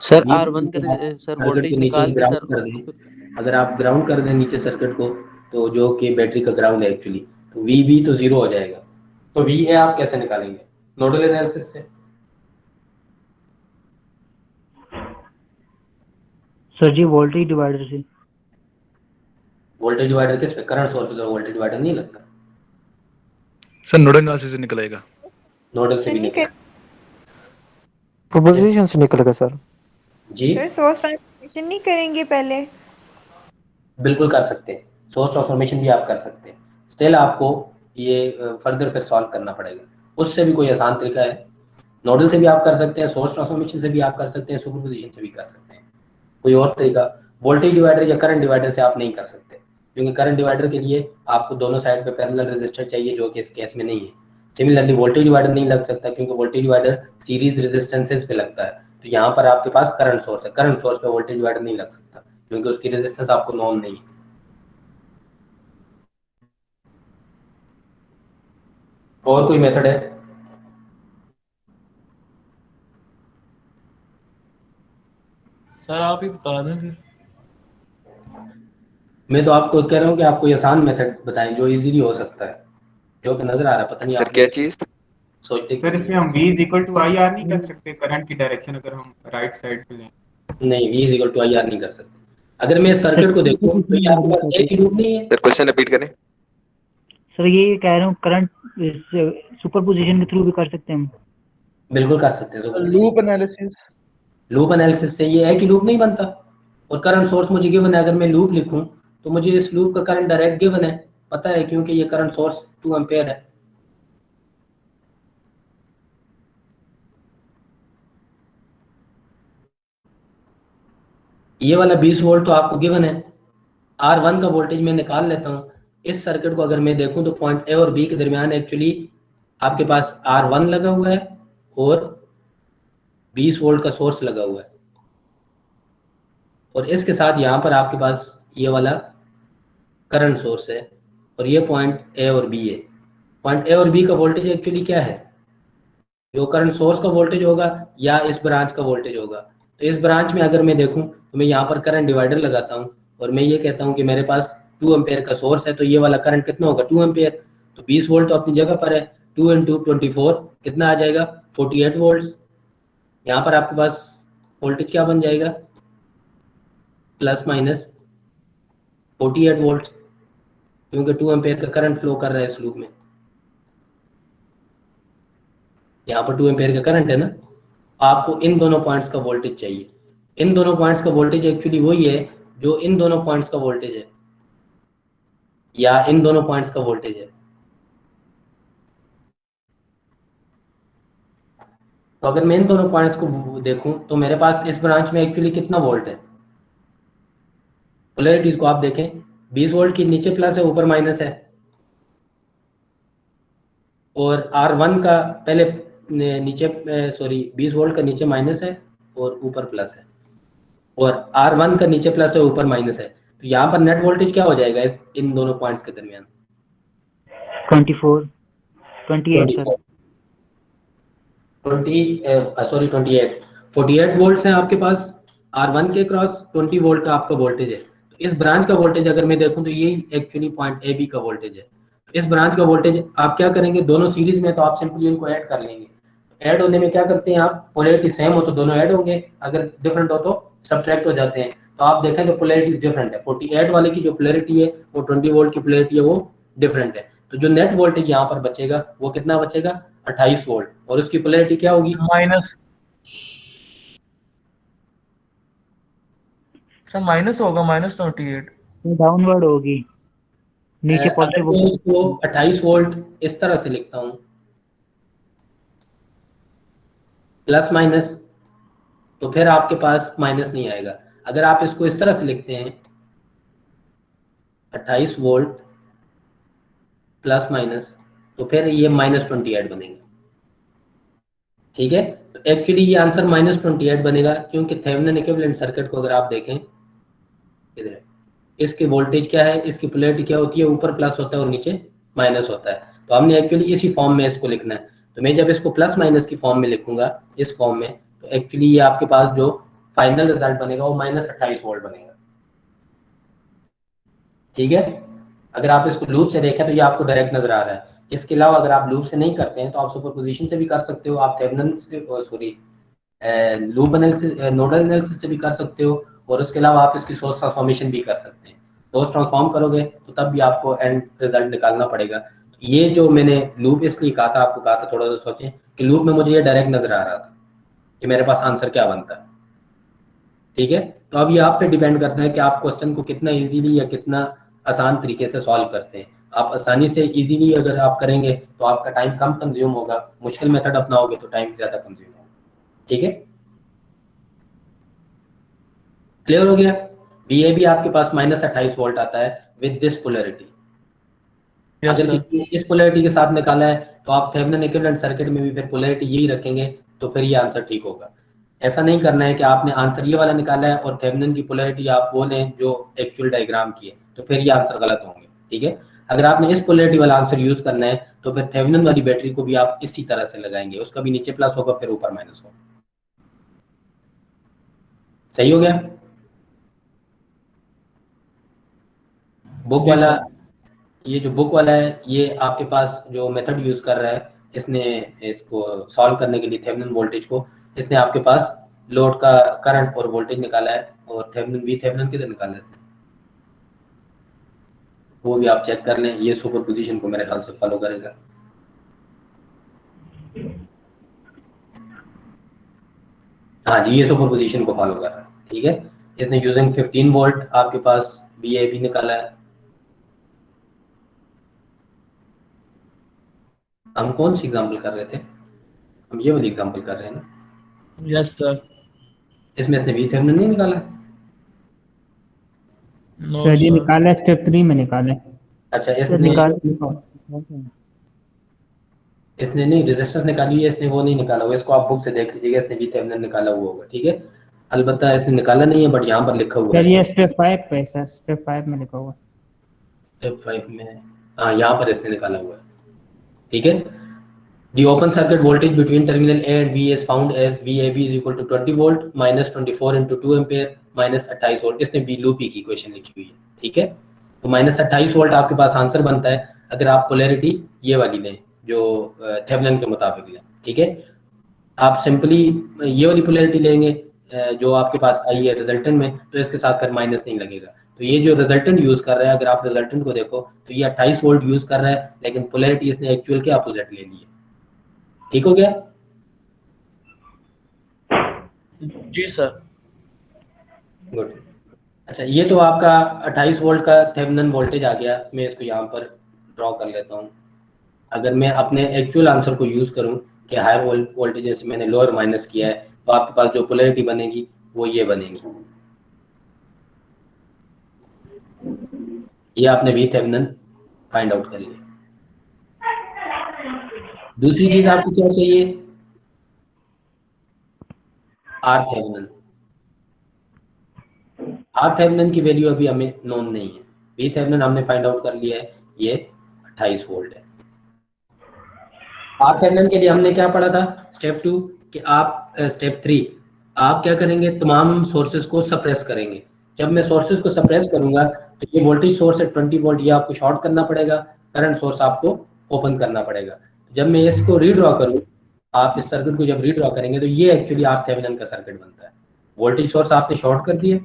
सर R1 के सर वोल्टेज निकाल के सर, अगर आप ग्राउंड कर दें नीचे सर्किट को, तो जो कि बैटरी का ग्राउंड है एक्चुअली, तो वी तो 0 हो जाएगा। तो वी आप कैसे निकालेंगे? नोडल एनालिसिस से। सर जी वोल्टेज डिवाइडर से। वोल्टेज डिवाइडर किस पे? करंट सोर्स पे तो वोल्टेज डिवाइडर नहीं लगता सर। नोडल एनालिसिस से निकलेगा, नोडल से भी निकलेगा, प्रोपोजिशन से निकलेगा सर जी। सर सोर्स ट्रांसफॉर्मेशन नहीं करेंगे पहले? बिल्कुल कर सकते हैं, सोर्स ट्रांसफॉर्मेशन भी आप कर सकते हैं। स्टिल आपको ये फर्दर फिर सॉल्व करना पड़ेगा, उससे भी कोई आसान तरीका है। नोडल से भी आप कर सकते हैं, सोर्स ट्रांसफॉर्मेशन से भी आप कर सकते हैं, सुपरपोजिशन से भी कर सकते हैं। कोई और तरीका वोल्टेज डिवाइडर या करंट डिवाइडर से आप नहीं कर सकते, क्योंकि करंट डिवाइडर के लिए आपको दोनों साइड पे पैरेलल रेजिस्टर चाहिए, जो कि इस केस में नहीं है। सिमिलरली वोल्टेज डिवाइडर नहीं लग सकता, क्योंकि वोल्टेज डिवाइडर सीरीज रेजिस्टेंसेस पे लगता है। तो यहाँ पर आपके पास करंट सोर्स है, करंट सोर्स पे वोल्टेज डिवाइडर नहीं लग सकता, क्योंकि उसकी रेजिस्टेंस आपको नॉन नहीं है। और कोई मेथड है? सर आप ही बता दें फिर। मैं तो आपको कह रहा हूँ कि आप कोई आसान मेथड बताएं जो इजीली हो सकता है, जो कि नजर आ रहा है। पता नहीं सर क्या चीज? सोचते सर इसमें हम V IR नहीं कर सकते, करंट की डायरेक्शन अगर हम राइट साइड पे लें? नहीं, V IR नहीं कर सकते। अगर मैं सर्किट को देखूं तो यहाँ पर एक ही लूप नहीं है। सर क्वेश्चन रिपीट करें। सर ये कह रहा हूँ करंट सुपरपोजिशन के थ्रू भी कर सकते हैं हम। बिल्कुल कर सकते हैं। लूप एनालिसिस से ये एक ही लूप नहीं बनता, और करंट सोर्स मुझे गिवन है। अगर मैं लूप लिखूं तो मुझे इस लूप का करंट डायरेक्ट गिवन है, पता है, क्योंकि ये करंट सोर्स 2 एम्पेयर है। ये वाला 20 वोल्ट तो आपको गिवन है। R1 का वोल्टेज मैं निकाल लेता हूँ। इस सर्किट को अगर मैं देखूं तो पॉइंट ए और बी के दरमियान एक्चुअली आपके पास R1 लगा हुआ है और 20 वोल्ट का सोर्स लगा हुआ है, और इसके साथ यहाँ पर आपके पास ये वाला करंट सोर्स है, और ये पॉइंट ए और बी है। पॉइंट ए और बी का वोल्टेज एक्चुअली क्या है? जो करंट सोर्स का वोल्टेज होगा या इस ब्रांच का वोल्टेज होगा। तो इस ब्रांच में अगर मैं देखूं तो मैं यहाँ पर करंट डिवाइडर लगाता हूँ, और मैं ये कहता हूँ कि मेरे पास 2 एम्पेयर का सोर्स है, तो ये वाला करंट कितना होगा? 2 एम्पेयर। तो 20 वोल्ट तो अपनी जगह पर है, 2 इंटू 24 कितना आ जाएगा 48 वोल्ट। यहाँ पर आपके पास वोल्टेज क्या बन जाएगा प्लस माइनस 48 वोल्ट, क्योंकि 2 एम्पेयर का करंट फ्लो कर रहा है इस लूप में। यहाँ पर 2 एम्पेयर का करंट है ना, आपको इन दोनों पॉइंट्स का वोल्टेज चाहिए। इन दोनों पॉइंट्स का वोल्टेज एक्चुअली वही है जो इन दोनों पॉइंट्स का वोल्टेज है या इन दोनों पॉइंट्स का वोल्टेज है। तो अगर मैं इन दोनों पॉइंट्स को देखूं तो मेरे पास इस ब्रांच में एक्चुअली कितना वोल्ट है, पोलैरिटीज को आप देखें 20 वोल्ट की नीचे प्लस है ऊपर माइनस है, और R1 का पहले नीचे 20 वोल्ट का नीचे माइनस है और ऊपर प्लस है, और R1 का नीचे प्लस है ऊपर माइनस है। तो यहाँ पर नेट वोल्टेज क्या हो जाएगा इन दोनों पॉइंट्स के दरमियान 48 वोल्ट हैं आपके पास R1 के क्रॉस 20 वोल्ट का आपका वोल्टेज है। तो इस ब्रांच का वोल्टेज अगर मैं देखूं तो ये एक्चुअली पॉइंट AB का वोल्टेज है। इस ब्रांच का वोल्टेज आप क्या करेंगे, दोनों सीरीज में तो आप सिंपली इनको ऐड कर लेंगे। ऐड होने में क्या करते हैं आप, पोलैरिटी सेम हो तो दोनों ऐड होंगे, अगर डिफरेंट हो तो सब्ट्रैक्ट हो जाते हैं। तो आप देखें तो पोलैरिटी डिफरेंट है, 48 वाले की जो पोलैरिटी है वो 20 वोल्ट की पोलैरिटी है वो डिफरेंट है। तो जो नेट वोल्टेज यहाँ पर बचेगा वो कितना बचेगा 28 वोल्ट, और उसकी पोलैरिटी क्या होगी माइनस होगा -28, डाउनवर्ड होगी, नीचे अगर मैं इसको 28 वोल्ट इस तरह से लिखता हूँ प्लस माइनस, तो फिर आपके पास माइनस नहीं आएगा। अगर आप इसको इस तरह से लिखते हैं 28 वोल्ट प्लस माइनस, तो फिर ये -28 बनेगा। ठीक है, तो एक्चुअली ये आंसर -28 बनेगा, क्योंकि थेवेनिन इक्विवेलेंट सर्किट को अगर आप देखें इधर, इसकी वोल्टेज क्या है, इसकी पोलैरिटी क्या होती है, ऊपर प्लस होता है और नीचे माइनस होता है। तो हमने एक्चुअली इसी फॉर्म में इसको लिखना है। तो मैं जब इसको प्लस माइनस की फॉर्म में लिखूंगा इस फॉर्म में, तो एक्चुअली ये आपके पास जो फाइनल रिजल्ट बनेगा वो -28 वोल्ट बनेगा। ठीक है, अगर आप इसको लूप से देखें तो ये आपको डायरेक्ट नजर आ रहा है। इसके अलावा अगर आप लूप से नहीं करते हैं तो आप सुपरपोजिशन से भी कर सकते हो, आप थेवेनिन से लूप एनालिसिस नोडल एनालिसिस से भी कर सकते हो, और उसके अलावा आप इसकी सोर्स ट्रांसफॉर्मेशन भी कर सकते हैं। सोर्स ट्रांसफॉर्म करोगे तो तब भी आपको एंड रिजल्ट निकालना पड़ेगा। ये जो मैंने लूप इसलिए कहा था, आपको कहा था थोड़ा सा सोचें कि लूप में मुझे ये डायरेक्ट नजर आ रहा था कि मेरे पास आंसर क्या बनता है। ठीक है, तो अब ये आप पे डिपेंड करता है कि आप क्वेश्चन को कितना इजीली या कितना आसान तरीके से सॉल्व करते हैं। आप आसानी से इजीली अगर आप करेंगे तो आपका टाइम कम कंज्यूम होगा, मुश्किल मेथड अपनाओगे तो टाइम ज़्यादा कंज्यूम होगा। ठीक है, क्लियर हो गया। VAB आपके पास -28 वोल्ट आता है विद दिस पोलैरिटी। अगर इस पोलैरिटी के साथ निकाला है तो आप थेवेनिन इक्विवेलेंट सर्किट में भी फिर पोलैरिटी यही रखेंगे, तो फिर ये आंसर ठीक होगा। ऐसा नहीं करना है कि आपने आंसर ये वाला निकाला है और थेवेनिन की पोलैरिटी आप वो लें जो एक्चुअल डायग्राम की है, तो फिर ये आंसर गलत होंगे। ठीक है, अगर आपने इस पोलैरिटी वाला आंसर यूज करना है तो फिर थेवेनिन वाली बैटरी को भी आप इसी तरह से लगाएंगे, उसका भी नीचे प्लस होगा फिर ऊपर माइनस होगा। सही हो गया। बुक वाला, ये जो बुक वाला है ये आपके पास जो मेथड यूज कर रहा है, इसने इसको सॉल्व करने के लिए थेवेनिन वोल्टेज को, इसने आपके पास लोड का करंट और वोल्टेज निकाला है, और थेवेनिन किधर निकाला है वो भी आप चेक कर लें। ये सुपरपोजिशन को मेरे ख्याल से फॉलो करेगा। हाँ जी, ये सुपरपोजिशन को फॉलो कर रहा है। ठीक है, इसने यूजिंग 15 वोल्ट आपके पास VAB निकाला है। हम कौन सी एग्जांपल कर रहे थे, हम ये वाली एग्जांपल कर रहे हैं ना। Yes sir. इसमें इसने VThevenin नहीं निकाला। सर ये निकाला है, स्टेप 3 में निकाला है। अच्छा, इसने नहीं रेजिस्टेंस निकाली है, इसने वो नहीं निकाला हुआ। इसको आप बुक से देख लीजिएगा, इसने VThevenin निकाला हुआ होगा। ठीक है, अलबत्ता इसने निकाला नहीं है, बट यहाँ पर लिखा हुआ है। सर ये स्टेप 5 पे, सर स्टेप 5 में लिखा हुआ है। स्टेप 5 में, हाँ यहाँ पर इसने निकाला हुआ है। ठीक है, the open circuit voltage between terminal A and B is found as VAB is equal to 20 volt minus 24 into 2 ampere minus 28 volt. इसने बी लूप की इक्वेशन लिखी हुई है। ठीक है, तो -28 वोल्ट आपके पास आंसर बनता है अगर आप पोलैरिटी ये वाली लें, जो थेवेनिन के मुताबिक लें, ठीक है। आप सिंपली ये वाली पोलैरिटी लेंगे जो आपके पास आई है रिजल्टेंट में, तो इसके साथ फिर माइनस नहीं लगेगा। तो ये जो रिजल्टेंट यूज कर रहा है, अगर आप रिजल्टेंट को देखो तो ये 28 वोल्ट यूज कर रहा है, लेकिन पोलैरिटी इसने एक्चुअल के अपोजिट ले ली है। ठीक हो गया? जी सर। गुड। अच्छा, ये तो आपका 28 वोल्ट का थेवेनिन वोल्टेज आ गया। मैं इसको यहाँ पर ड्रॉ कर लेता हूँ। अगर मैं अपने एक्चुअल आंसर को यूज करूँ कि हायर वोल्टेज से मैंने लोअर माइनस किया है, तो आपके पास जो पोलैरिटी बनेगी वो ये बनेगी। ये आपने वी थेवेनिन फाइंड आउट कर लिया। दूसरी चीज आपको क्या चाहिए? R Thevenin. आर थेवेनिन की वैल्यू अभी हमें नोन नहीं है। वी थेवेनिन हमने फाइंड आउट कर लिया है, ये 28 वोल्ट है। आर थेवेनिन के लिए हमने क्या पढ़ा था? स्टेप 2 कि आप स्टेप 3 आप क्या करेंगे? तमाम सोर्सेज को सप्रेस करेंगे। जब मैं सोर्सेज को सप्रेस करूंगा तो ये वोल्टेज सोर्स है 20 वोल्ट, ये आपको शॉर्ट करना पड़ेगा, करंट सोर्स आपको ओपन करना पड़ेगा। जब मैं इसको रीड्रॉ करूं, आप इस सर्किट को जब रीड्रॉ करेंगे तो ये एक्चुअली आर थेवेनिन का सर्किट बनता है। वोल्टेज सोर्स आपने शॉर्ट कर दिया,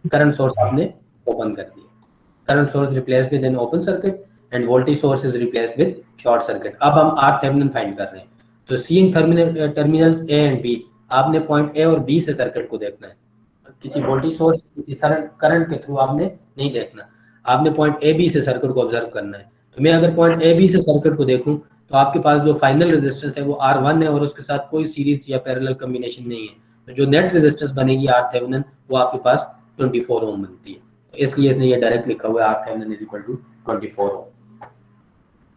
करंट सोर्स आपने ओपन कर दिया। Current source replaced with an open circuit and voltage source is replaced with short circuit. अब हम आर थेवेनिन फाइंड कर रहे हैं। तो seeing terminals A and B, आपने पॉइंट ए और बी से सर्किट को देखना है। किसी वोल्टेज सोर्स, किसी करंट के थ्रू आपने नहीं देखना, आपने पॉइंट ए बी से सर्किट को ऑब्जर्व करना है। तो मैं अगर पॉइंट ए बी से सर्किट को देखूं तो आपके पास जो फाइनल रेजिस्टेंस है वो R1 है और उसके साथ कोई सीरीज या पैरेलल कॉम्बिनेशन नहीं है। तो जो नेट रेजिस्टेंस बनेगी आर थेवेनिन वो आपके पास 24 ओम बनती है। तो इसलिए इसने ये डायरेक्ट लिखा हुआ है R Thevenin is equal to 24 ohm.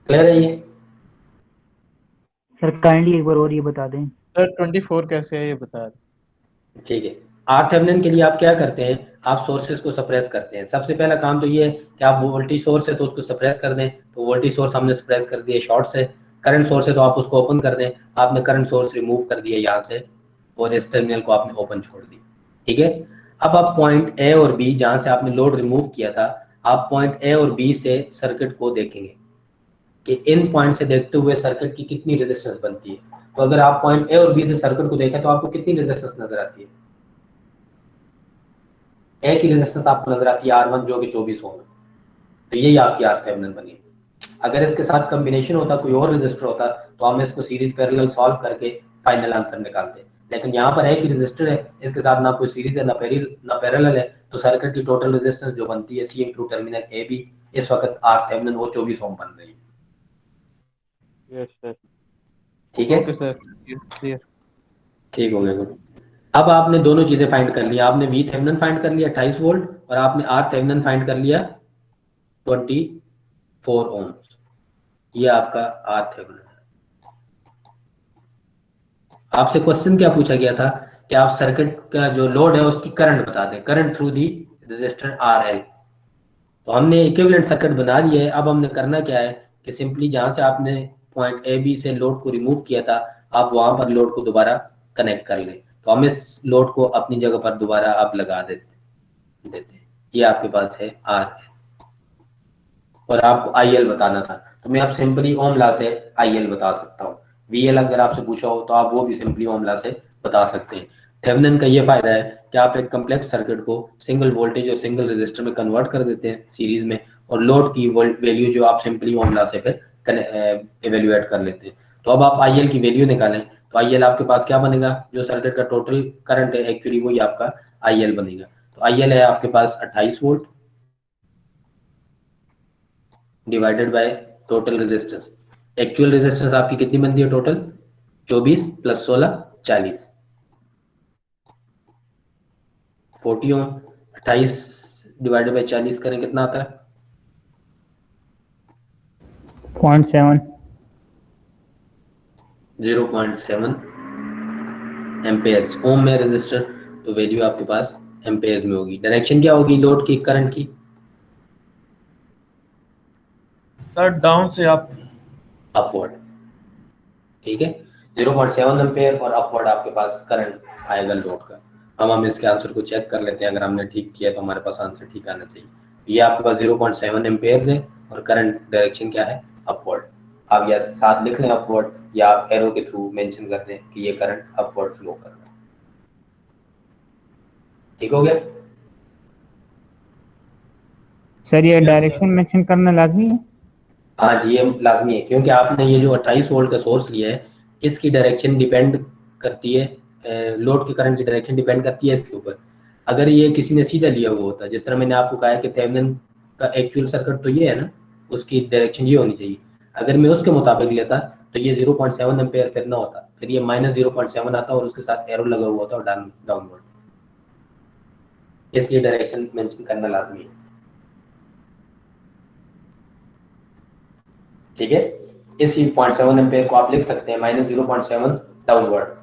Clear है ये? सर काइंडली एक बार और ये बता दें। सर 24 कैसे है ये बता दें। ठीक है। आर थेवेनिन के लिए आप क्या करते हैं? आप सोर्सेज को सप्रेस करते हैं। सबसे पहला काम तो ये है कि आप वोल्टेज सोर्स है तो उसको सप्रेस कर दें। तो वोल्टेज सोर्स हमने सप्रेस कर दिया शॉर्ट से। करंट सोर्स है तो आप उसको ओपन कर दें। आपने करंट सोर्स रिमूव कर दिया यहाँ से और इस टर्मिनल को आपने ओपन छोड़ दी। ठीक है। अब आप पॉइंट ए और बी, जहाँ से आपने लोड रिमूव किया था, आप पॉइंट ए और बी से सर्किट को देखेंगे कि इन पॉइंट से देखते हुए सर्किट की कितनी रेजिस्टेंस बनती है। तो अगर आप पॉइंट ए और बी से सर्किट को देखें तो आपको कितनी रेजिस्टेंस नजर आती है? ए की रेजिस्टेंस आपको नजर आती है R1 जो कि 24 ओम है। तो यही आपकी आर थेवेनिन बनी। अगर इसके साथ कॉम्बिनेशन होता, कोई और रेजिस्टर होता, तो हम इसको सीरीज पैरेलल सॉल्व करके फाइनल आंसर निकालते। लेकिन यहाँ पर एक ही रेजिस्टर है, इसके साथ ना कोई सीरीज है ना पैरेलल है, तो सर्किट की टोटल रेजिस्टेंस जो बनती है सी थ्रू टर्मिनल ए बी, इस वक्त आर थेवेनिन वो 24 ओम बन रही है। Yes sir. ठीक है? Okay sir, clear. ठीक हो गया। अब आपने दोनों चीजें फाइंड कर लिया। आपने वी थेवेनिन फाइंड कर लिया 28 वोल्ट और आपने आर थेवेनिन फाइंड कर लिया 24 ओम। ये आपका आर थेवेनिन है। आपसे क्वेश्चन क्या पूछा गया था कि आप सर्किट का जो लोड है उसकी करंट बता दें, current through the resistor RL। तो हमने इक्विवेलेंट सर्किट बना दिया है। अब हमने करना क्या है कि सिंपली जहां से आपने पॉइंट ए बी से लोड को रिमूव किया था, आप वहां पर लोड को दोबारा कनेक्ट कर लें। तो हम इस लोड को अपनी जगह पर दोबारा आप लगा देते। ये आपके पास है R और आपको IL बताना था, तो मैं आप सिंपली ओम लॉ से IL बता सकता हूँ। VL अगर आपसे पूछा हो तो आप वो भी सिंपली ओम लॉ से बता सकते हैं। थेवेनिन का ये फायदा है कि आप एक कम्प्लेक्स सर्किट को सिंगल वोल्टेज और सिंगल रेजिस्टर में कन्वर्ट कर देते हैं सीरीज में, और लोड की वैल्यू जो आप सिंपली ओम लॉ से फिर एवेल्युएट कर लेते हैं। तो अब आप IL की वैल्यू निकालें तो IL आपके पास क्या बनेगा? जो सर्किट का टोटल करंट है एक्चुअली वही आपका IL बनेगा। तो IL है आपके पास 28 volt divided by total resistance. Actual resistance आपकी कितनी बनती है total? 24 plus 16 40 40 ohm. 28 divided by 40 करें कितना आता है? 0.7 0.7 एम्पेयर्स। ओम में रेजिस्टर तो वैल्यू आपके पास एम्पेयर्स में होगी। डायरेक्शन क्या होगी लोड की, करंट की? सर डाउन से अप, अपवर्ड। ठीक है। 0.7 एम्पेयर और अपवर्ड आपके पास करंट आएगा लोड का। हम इसके आंसर को चेक कर लेते हैं। अगर हमने ठीक किया तो हमारे पास आंसर ठीक आना चाहिए। ये आपके पास 0.7 एम्पेयर्स है और करंट डायरेक्शन क्या है? अपवर्ड। आप या साथ लिख लें अपवर्ड, या आप एरो के थ्रू मेंशन कर दें कि ये करंट अपवर्ड फ्लो कर रहा है। ठीक हो गया सर ये डायरेक्शन मेंशन करना लाजमी है? हाँ जी, ये लाजमी है, क्योंकि आपने ये जो 28 वोल्ट का सोर्स लिया है, इसकी डायरेक्शन डिपेंड करती है, लोड के करंट की डायरेक्शन डिपेंड करती है इसके ऊपर। अगर ये किसी ने सीधा लिया हुआ होता, जिस तरह मैंने आपको कहा है कि थेवेनिन का एक्चुअल सर्किट तो ये है ना, उसकी डायरेक्शन ये होनी चाहिए। अगर मैं उसके मुताबिक लेता तो ये 0.7 एम्पेयर फिर ना होता, फिर ये -0.7 आता और उसके साथ एरो लगा हुआ होता और डाउनवर्ड। इसलिए डायरेक्शन मेंशन करना लाजमी है। ठीक है, इस 0.7 एम्पेयर को आप लिख सकते हैं -0.7 डाउनवर्ड।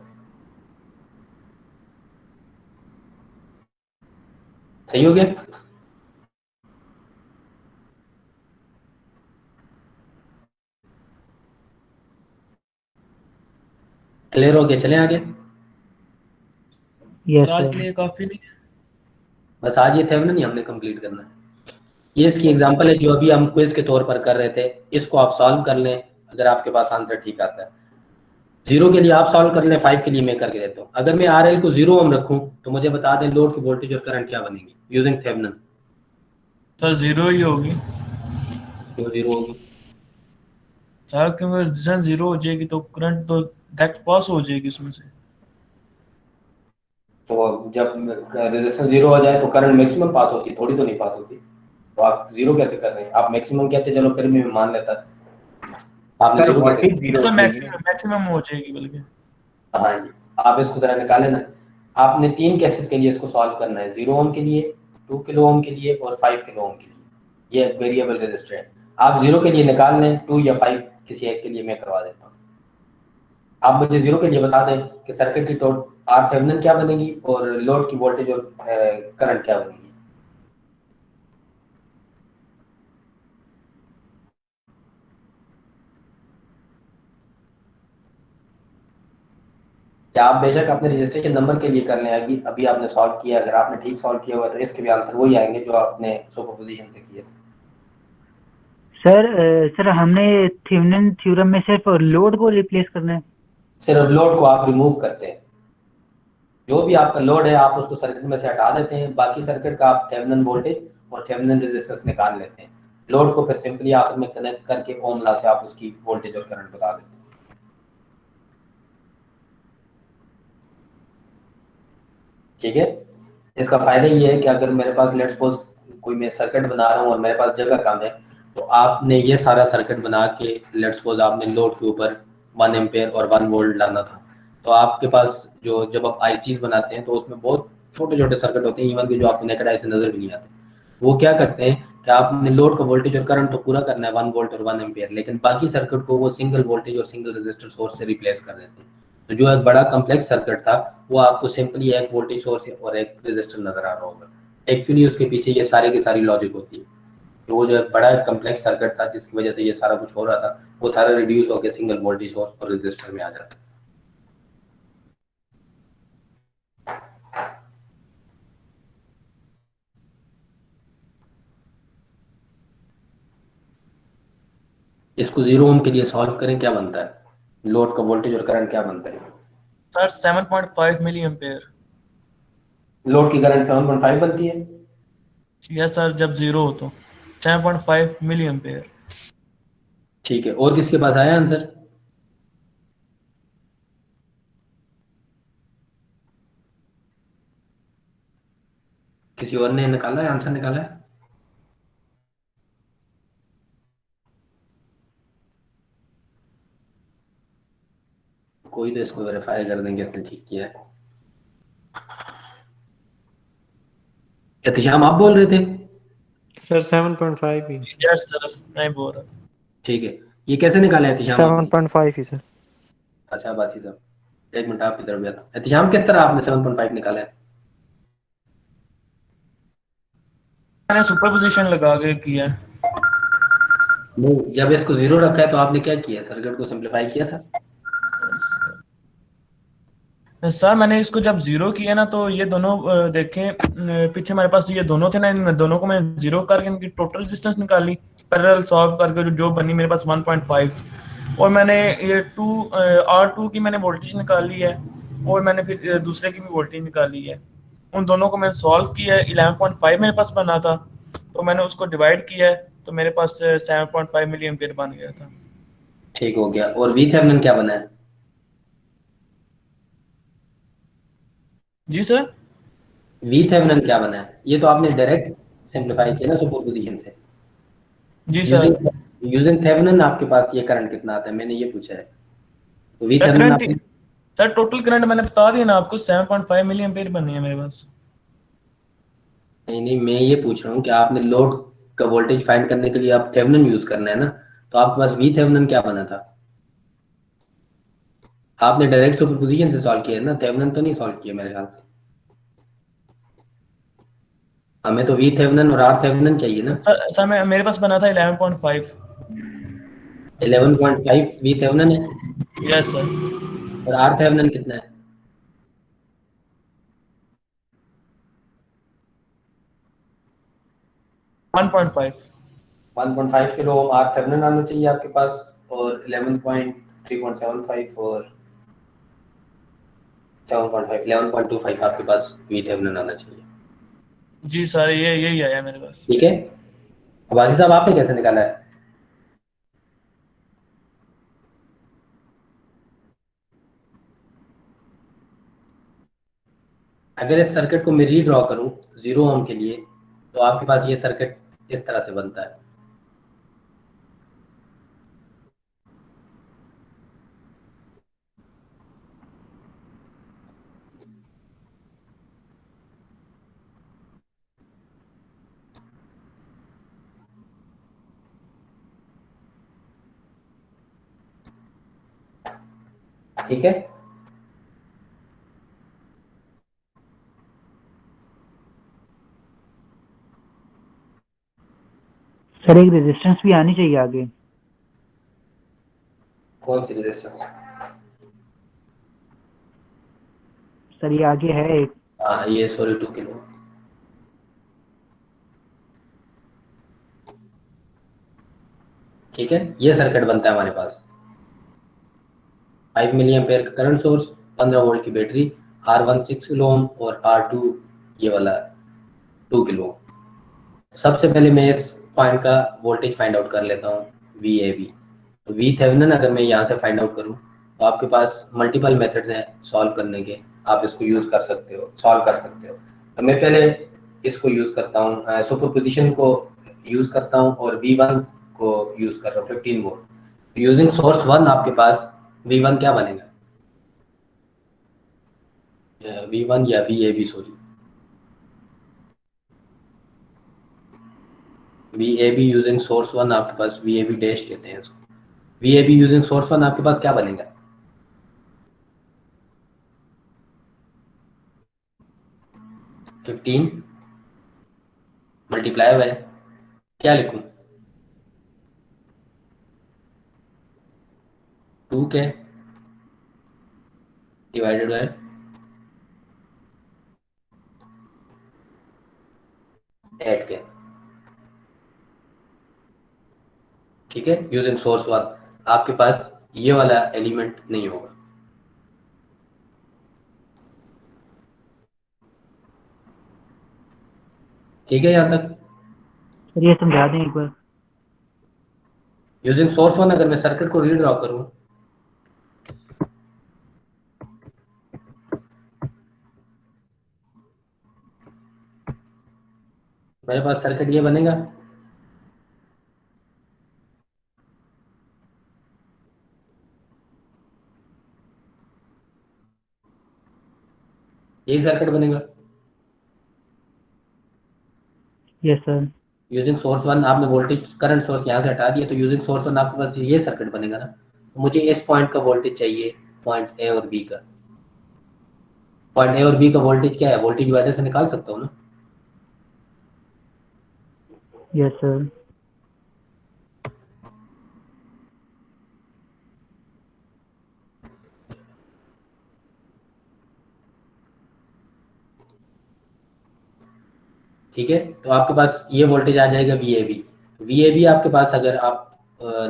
सही हो गया? क्लियर हो गया? चलें आगे। यस आज सर। के लिए काफी नहीं है। बस आज ये थेवेनिन ही हमने कंप्लीट करना है। ये इसकी एग्जांपल है जो अभी हम क्विज के तौर पर कर रहे थे। इसको आप सॉल्व कर लें अगर आपके पास आंसर ठीक आता है। 0 के लिए आप सॉल्व कर लें, 5 के लिए मैं करके देता हूँ। अगर मैं RL को 0 ओम रखूं तो मुझे बता दें लोड की वोल्टेज और करंट क्या बनेगी यूजिंग थेवेनिन। तो 0 ही होगी क्यों 0 होगी? सर, क्योंकि रेजिस्टेंस 0 हो जाएगी तो करंट तो डायरेक्ट पास हो जाएगी उसमें से। तो जब रेजिस्टेंस 0 हो जाए तो करंट मैक्सिमम पास होती, थोड़ी तो नहीं पास होती। तो आप 0 कैसे कर रहे हैं? आप मैक्सिमम कहते, चलो फिर भी मैं मान लेता। आपने सर 0 कैसे? वोल्टेज 0 सर मैक्सिमम हो जाएगी बल्कि। हाँ जी, आप इसको जरा निकालें ना। आपने 3 केसेस के लिए इसको सॉल्व करना है, 0 ओम के लिए, 2 किलो ओम के लिए और 5 किलो ओम के लिए। ये वेरिएबल रेजिस्टर है। आप 0 के लिए निकाल लें, 2 या 5 किसी एक के लिए मैं करवा देता हूँ। आप मुझे 0 के लिए बता दें कि सर्किट की टोटल आर थेवेनिन क्या बनेगी और लोड की वोल्टेज और करंट क्या बनेगी। क्या आप बेशक अपने रजिस्ट्रेशन नंबर के लिए कर लें, अभी आपने सॉल्व किया। अगर आपने ठीक सॉल्व किया हुआ तो इसके भी आंसर वही आएंगे जो आपने सुपरपोजिशन से किए। सर हमने थेवेनिन थ्योरम में सिर्फ लोड को रिप्लेस करना है। सिर्फ लोड को आप रिमूव करते हैं। जो भी आपका लोड है आप उसको सर्किट में से हटा देते हैं, बाकी सर्किट का आप थेवेनिन वोल्टेज और थेवेनिन रेजिस्टेंस निकाल लेते हैं। लोड को फिर सिंपली आखिर में कनेक्ट करके ओम लॉ से आप उसकी वोल्टेज और करंट बता देते हैं। ठीक है, इसका फायदा ये है कि अगर मेरे पास लेट्स सपोज कोई मैं सर्किट बना रहा हूँ और मेरे पास जगह कम है, तो आपने ये सारा सर्किट बना के लेट्स सपोज आपने लोड के ऊपर 1 एम्पेयर और 1 वोल्ट लाना था, तो आपके पास जो जब आप आईसीज बनाते हैं तो उसमें बहुत छोटे छोटे सर्किट होते हैं, इवन कि जो आपको नेकेड आई से नजर भी नहीं आते। वो क्या करते हैं कि आपने लोड का वोल्टेज और करंट तो पूरा करना है 1 वोल्ट और 1 एम्पेयर, लेकिन बाकी सर्किट को वो सिंगल वोल्टेज और सिंगल रेजिस्टर सोर्स से रिप्लेस कर देते हैं। तो जो एक बड़ा कम्प्लेक्स सर्किट था वो आपको सिंपली एक वोल्टेज सोर्स और एक रेजिस्टर नजर आ रहा होगा। एक्चुअली उसके पीछे ये सारे की सारी लॉजिक होती है। तो वो जो एक बड़ा कम्प्लेक्स सर्किट था जिसकी वजह से ये सारा कुछ हो रहा था, वो सारा रिड्यूस होकर सिंगल वोल्टेज सोर्स और रेजिस्टर में आ जाता है। इसको 0 ओम के लिए सॉल्व करें, क्या बनता है? लोड का वोल्टेज और करंट क्या बनता है? Sir 7.5 milli ampere. लोड की करंट 7.5 बनती है। यस सर, जब 0 हो तो 7.5 मिली एम्पेयर। ठीक है, और किसके पास आया आंसर? किसी और ने निकाला है, आंसर निकाला है? कोई तो इसको वेरीफाई कर देंगे इसने ठीक किया है। एहतिशाम आप बोल रहे थे? सर 7.5 ही। यस सर, मैं बोल रहा था। ठीक है, ये कैसे निकाला है एहतिशाम? 7.5 ही सर। अच्छा बासी साहब, एक मिनट आपकी तरफ गया था। एहतिशाम किस तरह आपने 7.5 निकाला है? मैंने सुपरपोजिशन लगा के किया। नहीं, जब इसको 0 रखा है तो आपने क्या किया? सर्किट को सिंपलीफाई किया था? सर मैंने इसको जब 0 किया ना तो ये दोनों देखें पीछे हमारे पास ये दोनों थे ना, इन दोनों को मैं 0 करके इनकी टोटल रेजिस्टेंस निकाली, पैरेलल सॉल्व करके जो बनी मेरे पास 1.5। और मैंने ये R2 की मैंने वोल्टेज निकाल ली है और मैंने फिर दूसरे की भी वोल्टेज निकाली है। उन दोनों को मैंने सॉल्व किया है। 11.5 मेरे पास बना था तो मैंने उसको डिवाइड किया है तो मेरे पास 7.5 मिली एम्पीयर बन गया था। ठीक हो गया। और VThevenin क्या बना है? जी सर। VThevenin क्या बना है? ये तो आपने डायरेक्ट सिंपलीफाई किया ना सुपरपोजिशन से। जी सर। यूजिंग थेवेनिन आपके पास ये करंट कितना आता है, मैंने ये पूछा है। तो VThevenin आपने सर टोटल करंट मैंने बता दिया ना आपको, 7.5 मिली एम्पीयर बनी है मेरे पास। नहीं, मैं ये पूछ रहा हूँ कि आपने लोड का वोल्टेज फाइंड करने के लिए आप थेवेनिन यूज करना है ना, तो आपके पास VThevenin क्या बना था? आपने डायरेक्ट सुपरपोजिशन से सॉल्व किया है ना, थेवेनिन तो नहीं सॉल्व किया मेरे ख्याल से। हमें तो VThevenin और RThevenin चाहिए ना। सर मेरे पास बना था 11.5। 11.5 VThevenin है। Yes sir. और RThevenin कितना है? 1.5। 1.5 किलो ओम RThevenin आना चाहिए आपके पास, और 11.3.75 और 7.5 11.25 आपके पास VThevenin आना चाहिए। जी सर यही आया मेरे पास। ठीक है। अब आसिफ साहब आपने कैसे निकाला है? अगर इस सर्किट को मैं रीड्रॉ करूं 0 ओम के लिए, तो आपके पास ये सर्किट इस तरह से बनता है। ठीक है। सर एक रेजिस्टेंस भी आनी चाहिए आगे। कौन सी रेजिस्टेंस? सर ये आगे है एक। हाँ, ये 2 किलो। ठीक है, ये सर्किट बनता है हमारे पास। 5 मिली एम्पेयर का करंट सोर्स, 15 वोल्ट की बैटरी, R1 6 किलो ओम और R2 ये वाला 2 किलो ओम। सबसे पहले मैं इस पॉइंट का वोल्टेज फाइंड आउट कर लेता हूँ, VAB। तो VThevenin अगर मैं यहाँ से फाइंड आउट करूँ तो आपके पास मल्टीपल मेथड्स हैं सॉल्व करने के, आप इसको यूज कर सकते हो, सॉल्व कर सकते हो। तो मैं पहले इसको यूज करता हूँ, सुपरपोजिशन को यूज करता हूँ और V1 को यूज कर रहा हूँ 15 वोल्ट। यूजिंग सोर्स 1 आपके पास V1 क्या बनेगा? V1 या VAB, sorry, VAB using source 1 आपके पास VAB डैश कहते हैं इसको। VAB यूजिंग सोर्स 1 आपके पास क्या बनेगा? 15 मल्टीप्लाई बाय क्या लिखूं? 2 के डिवाइडेड बाय 8 के। ठीक है, यूजिंग सोर्स 1 आपके पास ये वाला एलिमेंट नहीं होगा। ठीक है यहाँ तक? सर ये समझा दें एक बार। यूजिंग सोर्स 1 अगर मैं सर्किट को रीड्रॉ करूं, मेरे पास सर्किट ये बनेगा। यही सर्किट बनेगा। Yes sir. यूजिंग सोर्स 1 आपने वोल्टेज करंट सोर्स यहाँ से हटा दिया, तो यूजिंग सोर्स 1 आपके पास ये सर्किट बनेगा ना। तो मुझे इस पॉइंट का वोल्टेज चाहिए, पॉइंट ए और बी का। पॉइंट ए और बी का वोल्टेज क्या है? वोल्टेज डिवाइडर से निकाल सकता हूँ ना। Yes sir. ठीक है, तो आपके पास ये वोल्टेज आ जाएगा VAB। VAB आपके पास अगर आप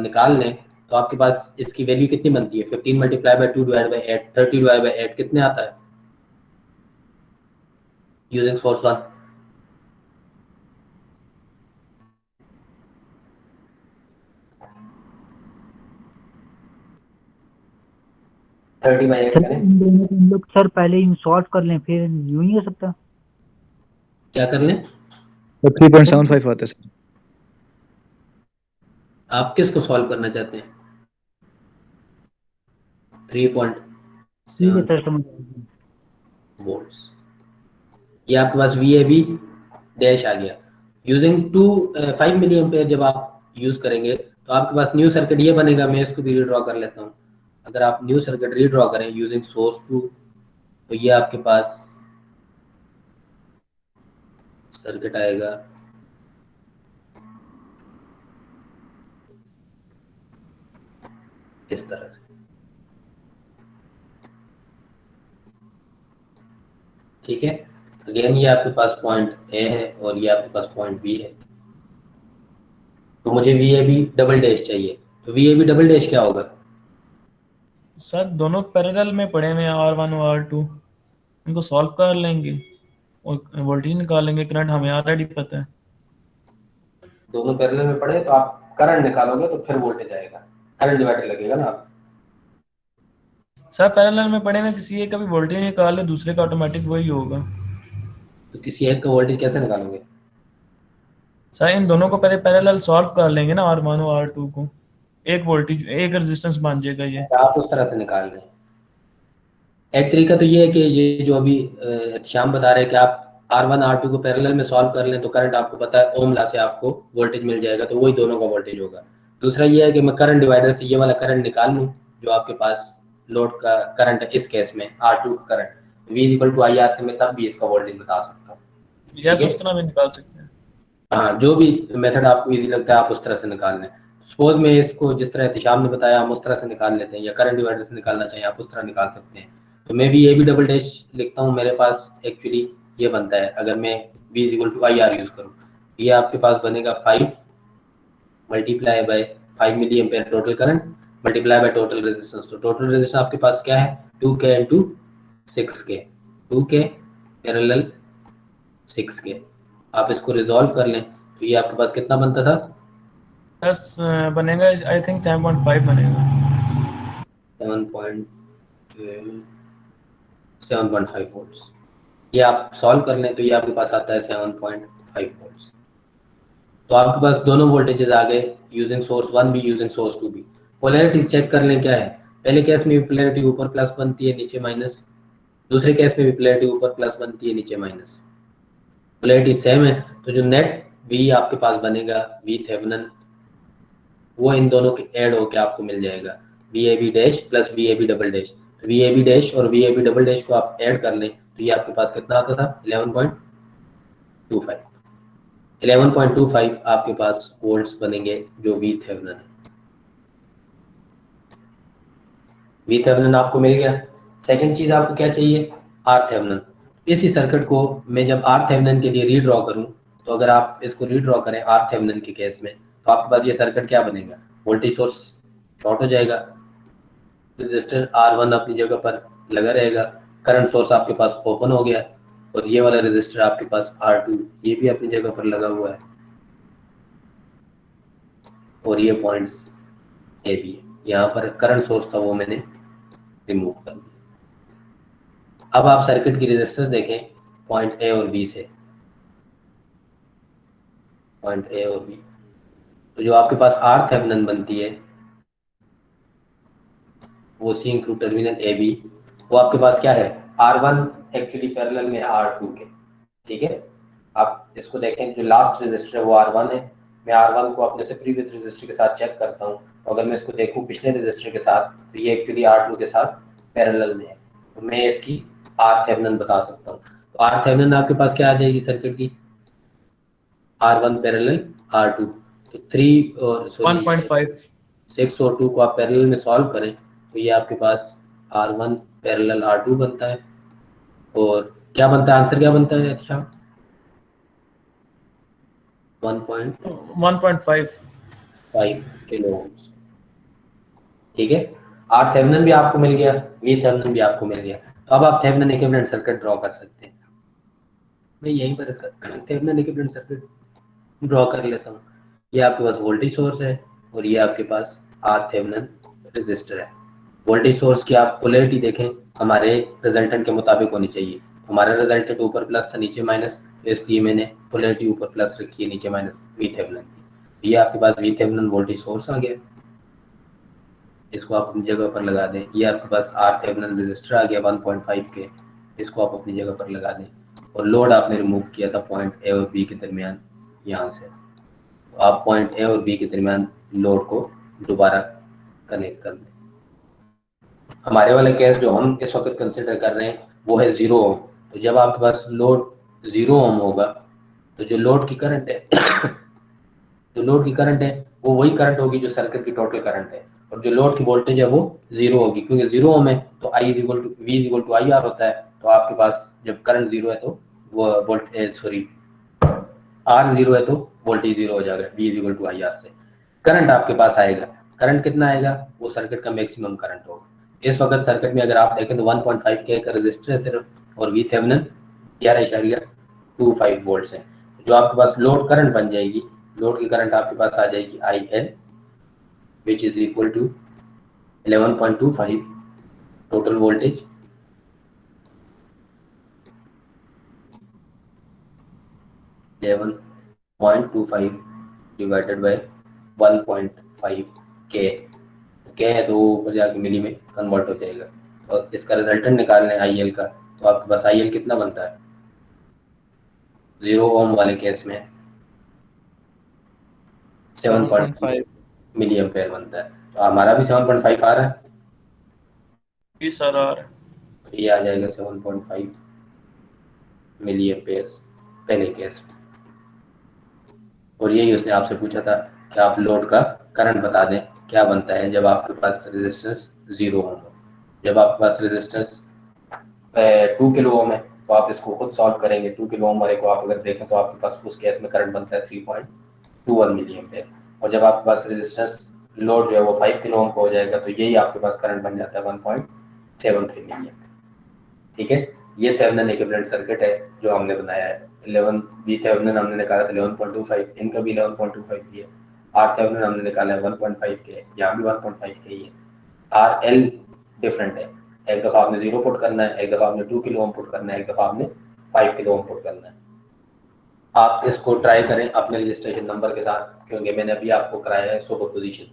निकाल लें तो आपके पास इसकी वैल्यू कितनी बनती है? 15 multiply by 2 divide by 8, 30 divide by 8 कितने आता है यूजिंग सोर्स 1? बाय 8 करें, इन दोनों को हम लोग सर पहले इन सॉल्व कर लें, फिर यूं ही हो सकता। क्या कर लें? तो 3.75 आता है सर। आप किसको सॉल्व करना चाहते हैं? 3.75 ठीक है सर, समझ गया। वोल्ट्स। ये आपके पास VAB डैश आ गया। यूजिंग 5 मिली एम्पेयर जब आप यूज करेंगे तो आपके पास न्यू सर्किट ये बनेगा। मैं इसको भी रीड्रॉ कर लेता हूँ। अगर आप न्यू सर्किट रीड्रॉ करें यूजिंग सोर्स 2 तो ये आपके पास सर्किट आएगा इस तरह से, ठीक है। अगेन ये आपके पास पॉइंट A है और ये आपके पास पॉइंट B है। तो मुझे VAB डबल डैश चाहिए। तो VAB डबल डैश क्या होगा? सर दोनों पैरेलल में पड़े हुए हैं R1 और R2, इनको सॉल्व कर लेंगे और वोल्टेज निकालेंगे। करंट हमें ऑलरेडी पता है। दोनों पैरेलल में पड़े तो आप करंट निकालोगे तो फिर वोल्टेज आएगा, करंट डिवाइडर लगेगा ना आप। सर पैरेलल में पड़े हुए किसी एक का भी वोल्टेज निकाल ले, दूसरे का ऑटोमेटिक वही होगा। तो किसी एक का वोल्टेज कैसे निकालोगे? सर इन दोनों को पहले पैरेलल सॉल्व कर लेंगे ना, R1 और R2 को, एक वोल्टेज एक रेजिस्टेंस बन जाएगा। ये आप उस तरह से निकाल रहे हैं। एक तरीका तो ये है कि ये जो अभी श्याम बता रहे हैं कि आप R1 R2 को पैरेलल में सॉल्व कर लें तो करंट आपको पता है ओम लॉ से आपको वोल्टेज मिल जाएगा, तो वही दोनों का वोल्टेज होगा। दूसरा ये है कि मैं करंट डिवाइडर से ये वाला करंट निकाल लूँ जो आपके पास लोड का करंट है, इस केस में R2 का करंट V=IR से मैं तब भी इसका वोल्टेज बता सकता हूँ। यस, उस तरह भी निकाल सकते हैं। हाँ, जो भी मेथड आपको इजी लगता है आप उस तरह से निकाल लें। सपोज मैं इसको जिस तरह एहतिशाम ने बताया हम उस तरह से निकाल लेते हैं, या करंट डिवाइडर से निकालना चाहिए आप उस तरह निकाल सकते हैं। तो मैं भी VAB डबल डैश लिखता हूँ। मेरे पास एक्चुअली ये बनता है, अगर मैं V=IR यूज़ करूँ, ये आपके पास बनेगा 5 multiply by 5 milli ampere total current multiply by total resistance. तो टोटल रेजिस्टेंस आपके पास क्या है? 2K × 6K, 2K parallel 6K। आप इसको रिजॉल्व कर लें तो ये आपके पास कितना बनता था? बस बनेगा आई थिंक 7.5 बनेगा। 7.5 वोल्ट्स। ये आप सॉल्व कर लें तो ये आपके पास आता है 7.5 वोल्ट्स। तो आपके पास दोनों वोल्टेजेस आ गए, यूजिंग सोर्स 1 भी यूजिंग सोर्स 2 भी। पोलैरिटीज चेक कर लें क्या है। पहले केस में भी पोलैरिटी ऊपर प्लस बनती है नीचे माइनस, दूसरे केस में भी पोलैरिटी ऊपर प्लस बनती है नीचे माइनस। पोलैरिटी सेम है तो जो नेट V आपके पास बनेगा V थेवेनिन, वो इन दोनों के ऐड होकर आपको मिल जाएगा VAB dash plus VAB double dash. VAB dash और VAB डबल डैश को आप ऐड कर लें तो ये आपके पास कितना आता था? 11.25। 11.25 आपके पास वोल्ट्स बनेंगे जो V थेवेनिन है। V थेवेनिन आपको मिल गया। सेकंड चीज आपको क्या चाहिए? R Thevenin. इसी सर्किट को मैं जब R थेवेनिन के लिए रीड्रॉ करूं तो अगर आप इसको रीड्रॉ करें R थेवेनिन के केस में तो आपके पास ये सर्किट क्या बनेगा? वोल्टेज सोर्स शॉर्ट हो जाएगा, रेजिस्टर R1 अपनी जगह पर लगा रहेगा, करंट सोर्स आपके पास ओपन हो गया और ये वाला रेजिस्टर आपके पास R2 ये भी अपनी जगह पर लगा हुआ है और ये पॉइंट्स A भी है। यहाँ पर करंट सोर्स था वो मैंने रिमूव कर दिया। अब आप सर्किट की रेजिस्टेंस देखें पॉइंट A और B से, पॉइंट A और B। तो जो आपके पास R थेवेनिन बनती है वो सीइंग थ्रू टर्मिनल AB, वो आपके पास क्या है? R1 एक्चुअली पैरेलल में R2 के, ठीक है। आप इसको देखें जो लास्ट रेजिस्टर है वो R1 है। मैं R1 को अपने से प्रीवियस रेजिस्टर के साथ चेक करता हूँ तो अगर मैं इसको देखूँ पिछले रेजिस्टर के साथ तो ये एक्चुअली R2 के साथ पैरेलल में है, तो मैं इसकी R थेवेनिन बता सकता हूँ। तो R थेवेनिन आपके पास क्या आ जाएगी सर्किट की? R1 parallel R2। तो 3 और 1.5 6 और 2 को आप पैरेलल में सॉल्व करें तो ये आपके पास R1 पैरेलल R2 बनता है। और क्या बनता है? आंसर क्या बनता है अच्छा? 1.5 1.5 किलो ओम्स। ठीक है, आर थेवेनिन भी आपको मिल गया, वी थेवेनिन भी आपको मिल गया। तो अब आप थेवेनिन इक्विवेलेंट सर्किट ड्रॉ कर सकते हैं। मैं यहीं पर इसका थेवेनिन इक्विवेलेंट सर्किट ड्रॉ कर लेता हूँ। ये आपके पास वोल्टेज सोर्स है और ये आपके पास आर थेवेनिन रेजिस्टर है। वोल्टेज सोर्स की आप पोलैरिटी देखें, हमारे रिजल्टेंट के मुताबिक होनी चाहिए। हमारा रिजल्टेंट ऊपर प्लस था नीचे माइनस, तो इसलिए मैंने पोलैरिटी ऊपर प्लस रखी है नीचे माइनस वी थेवेनिन की। ये आपके पास वी थेवेनिन वोल्टेज सोर्स आ गया, इसको आप अपनी जगह पर लगा दें। ये आपके पास आर थेवेनिन रेजिस्टर आ गया 1.5 के, इसको आप अपनी जगह पर लगा दें। और लोड आपने रिमूव किया था पॉइंट ए और बी के दरमियान यहाँ से, तो आप पॉइंट ए और बी के दरमियान लोड को दोबारा कनेक्ट कर दें। हमारे वाला केस जो हम इस वक्त कंसिडर कर रहे हैं वो है 0 ओम। तो जब आपके पास लोड 0 ओम होगा तो जो लोड की करंट है जो लोड की करंट है वो वही करंट होगी जो सर्किट की टोटल करंट है, और जो लोड की वोल्टेज है वो 0 होगी, क्योंकि 0 ओम है तो I = V = IR होता है। तो आपके पास जब करंट 0 है तो वो R 0 है तो वोल्टेज 0 हो जाएगा, V = IR से। करंट आपके पास आएगा, करंट कितना आएगा, वो सर्किट का मैक्सिमम करंट होगा। इस वक्त सर्किट में अगर आप देखें तो 1.5 के का रजिस्टर है सिर्फ, और वी थेवेनिन 11.25 वोल्ट है। जो आपके पास लोड करंट बन जाएगी, लोड की करंट आपके पास आ जाएगी IL which is equal to 11.25 total voltage divided by 1.5 K है तो ऊपर जाके मिली में कन्वर्ट हो जाएगा। और इसका रिजल्टेंट निकालना है IL का, तो आपके पास IL कितना बनता है 0 ओम वाले केस में 7.5 मिली एम्पेयर बनता है। तो हमारा भी 7.5 आ रहा है, तो ये आ जाएगा 7.5 मिली एम्पेयर पहले केस में। और यही उसने आपसे पूछा था कि आप लोड का करंट बता दें क्या बनता है जब आपके पास रेजिस्टेंस 0 ओम हो। जब आपके पास रेजिस्टेंस 2 किलो ओम है तो आप इसको खुद सॉल्व करेंगे। 2 किलो ओम वाले को आप अगर देखें तो आपके पास उस केस में करंट बनता है 3.21 मिली एम्पेयर। और जब आपके पास रेजिस्टेंस लोड जो है वो 5 किलो ओम का हो जाएगा तो यही आपके पास करंट बन जाता है 1.73 मिली एम्पेयर। ठीक है, ये थेवेनिन इक्विवेलेंट सर्किट है जो हमने बनाया है। 11 वी थेवेनिन हमने निकाला था 11.25, इनका भी 11.25 ही है। आर थेवेनिन हमने निकाला है 1.5 के, यहाँ भी 1.5 के ही है। आर एल डिफरेंट है, एक दफ़ा आपने 0 पुट करना है, एक दफ़ा आपने 2 किलो ओम पुट करना है, एक दफ़ा आपने 5 किलो ओम पुट करना है। आप इसको ट्राई करें अपने रजिस्ट्रेशन नंबर के साथ, क्योंकि मैंने अभी आपको कराया है सुपरपोजिशन,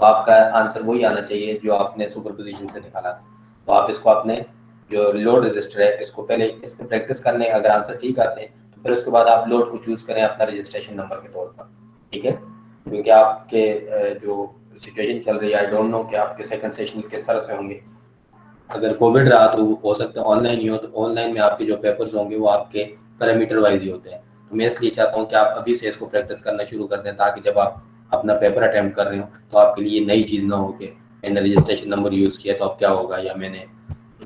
तो आपका आंसर वही आना चाहिए जो आपने सुपरपोजिशन से निकाला था। तो आप इसको अपने जो लोड रजिस्टर है इसको पहले इस पर प्रैक्टिस करने, अगर आंसर ठीक आते हैं तो फिर उसके बाद आप लोड को चूज करें अपना रजिस्ट्रेशन नंबर के तौर पर। ठीक है, क्योंकि आपके जो सिचुएशन चल रही है, आई डोंट नो कि आपके सेकंड सेशन किस तरह से होंगे। अगर कोविड रहा तो हो सकता है ऑनलाइन ही हो, तो ऑनलाइन में आपके जो पेपर्स होंगे वो आपके पैरामीटर वाइज ही होते हैं। तो मैं इसलिए चाहता हूँ कि आप अभी से इसको प्रैक्टिस करना शुरू कर दें, ताकि जब आप अपना पेपर अटैम्प्ट कर रहे हो तो आपके लिए नई चीज़ ना हो कि मैंने रजिस्ट्रेशन नंबर यूज़ किया तो अब क्या होगा, या मैंने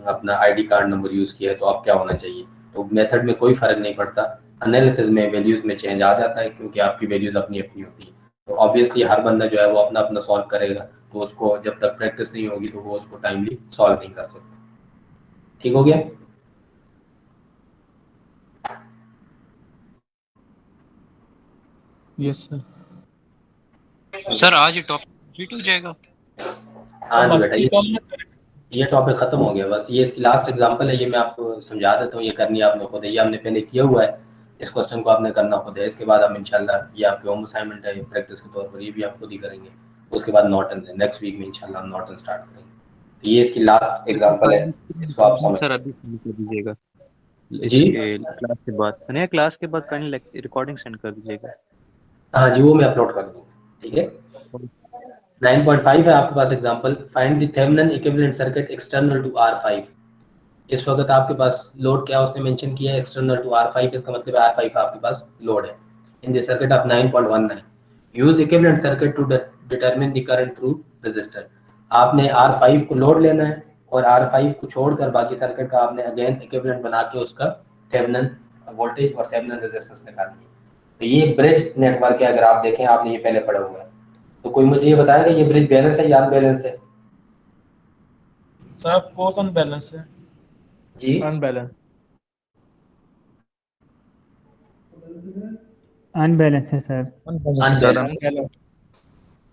अपना ID कार्ड नंबर यूज़ किया है तो अब क्या होना चाहिए। तो मेथड में कोई फ़र्क नहीं पड़ता, एनालिसिस में वैल्यूज़ में चेंज आ जाता है, क्योंकि आपकी वैल्यूज़ अपनी अपनी होती है। तो ऑब्वियसली हर बंदा जो है वो अपना अपना सॉल्व करेगा, तो उसको जब तक प्रैक्टिस नहीं होगी तो वो उसको टाइमली सॉल्व नहीं कर सकता। ठीक हो गया? यस सर आज ये टॉपिक कंप्लीट हो जाएगा? हाँ जी बेटा, ये टॉपिक खत्म हो गया, बस ये इसकी लास्ट एग्जांपल है। ये मैं आपको समझा देता हूँ, ये करनी है आपने खुद है, ये हमने पहले किया हुआ है, इस क्वेश्चन को आपने करना खुद है। इसके बाद हम इंशाल्लाह ये आपके होम असाइनमेंट है प्रैक्टिस के तौर पर, ये भी आप खुद ही करेंगे। उसके बाद नॉर्टन है, नेक्स्ट वीक में इंशाल्लाह हम नॉर्टन स्टार्ट करेंगे। तो ये इसकी लास्ट एग्जांपल है, इसको आप समझ सर अभी कर दीजिएगा इसके क्लास के बाद, नहीं क्लास के बाद फाइनल रिकॉर्डिंग सेंड कर दीजिएगा। हाँ जी, वो मैं अपलोड कर दूँगा। ठीक है, 9.5 है आपके पास example. Find the Thevenin equivalent circuit external to R5। इस वक्त आपके पास लोड क्या उसने मेंशन किया है, एक्सटर्नल टू R5, इसका मतलब है R5 आपके पास लोड है। In the circuit of 9.19 use equivalent circuit to determine the current through resistor. आपने R5 को लोड लेना है और R5 को छोड़कर बाकी सर्किट का आपने अगेन इक्विवेलेंट बना के उसका थेवेनिन वोल्टेज और थेवेनिन रेजिस्टेंस निकालनी है। तो ये ब्रिज नेटवर्क है, अगर आप देखें आपने ये पहले पढ़ा हुआ है। तो कोई मुझे ये बताएगा ये ब्रिज बैलेंस है या अनबैलेंस है? सर ऑफ कोर्स अनबैलेंस है जी अनबैलेंस अनबैलेंस है सर। अनबैलेंस।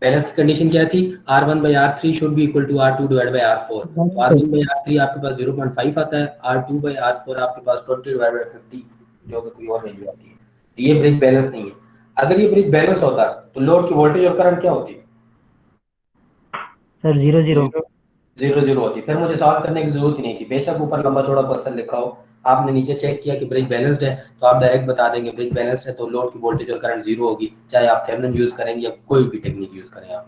बैलेंस की कंडीशन क्या थी? R1/R3 should be equal to R2/R4। तो R1/R3 आपके पास 0.5 आता है, R2/R4 आपके पास 20/50 जो कि कोई और वैल्यू आती है। तो ये ब्रिज बैलेंस नहीं है। अगर ये ब्रिज बैलेंस होता तो लोड की वोल्टेज और करंट क्या होती? सर 0 0 होती। फिर मुझे सॉल्व करने की जरूरत ही नहीं थी। बेशक ऊपर लंबा चौड़ा क्वेश्चन लिखा हो, आपने नीचे चेक किया कि ब्रिज बैलेंस्ड है तो आप डायरेक्ट बता देंगे ब्रिज बैलेंस्ड है तो लोड की वोल्टेज और करंट 0 होगी, चाहे आप थेवेनिन यूज करेंगे या कोई भी टेक्निक यूज करें आप।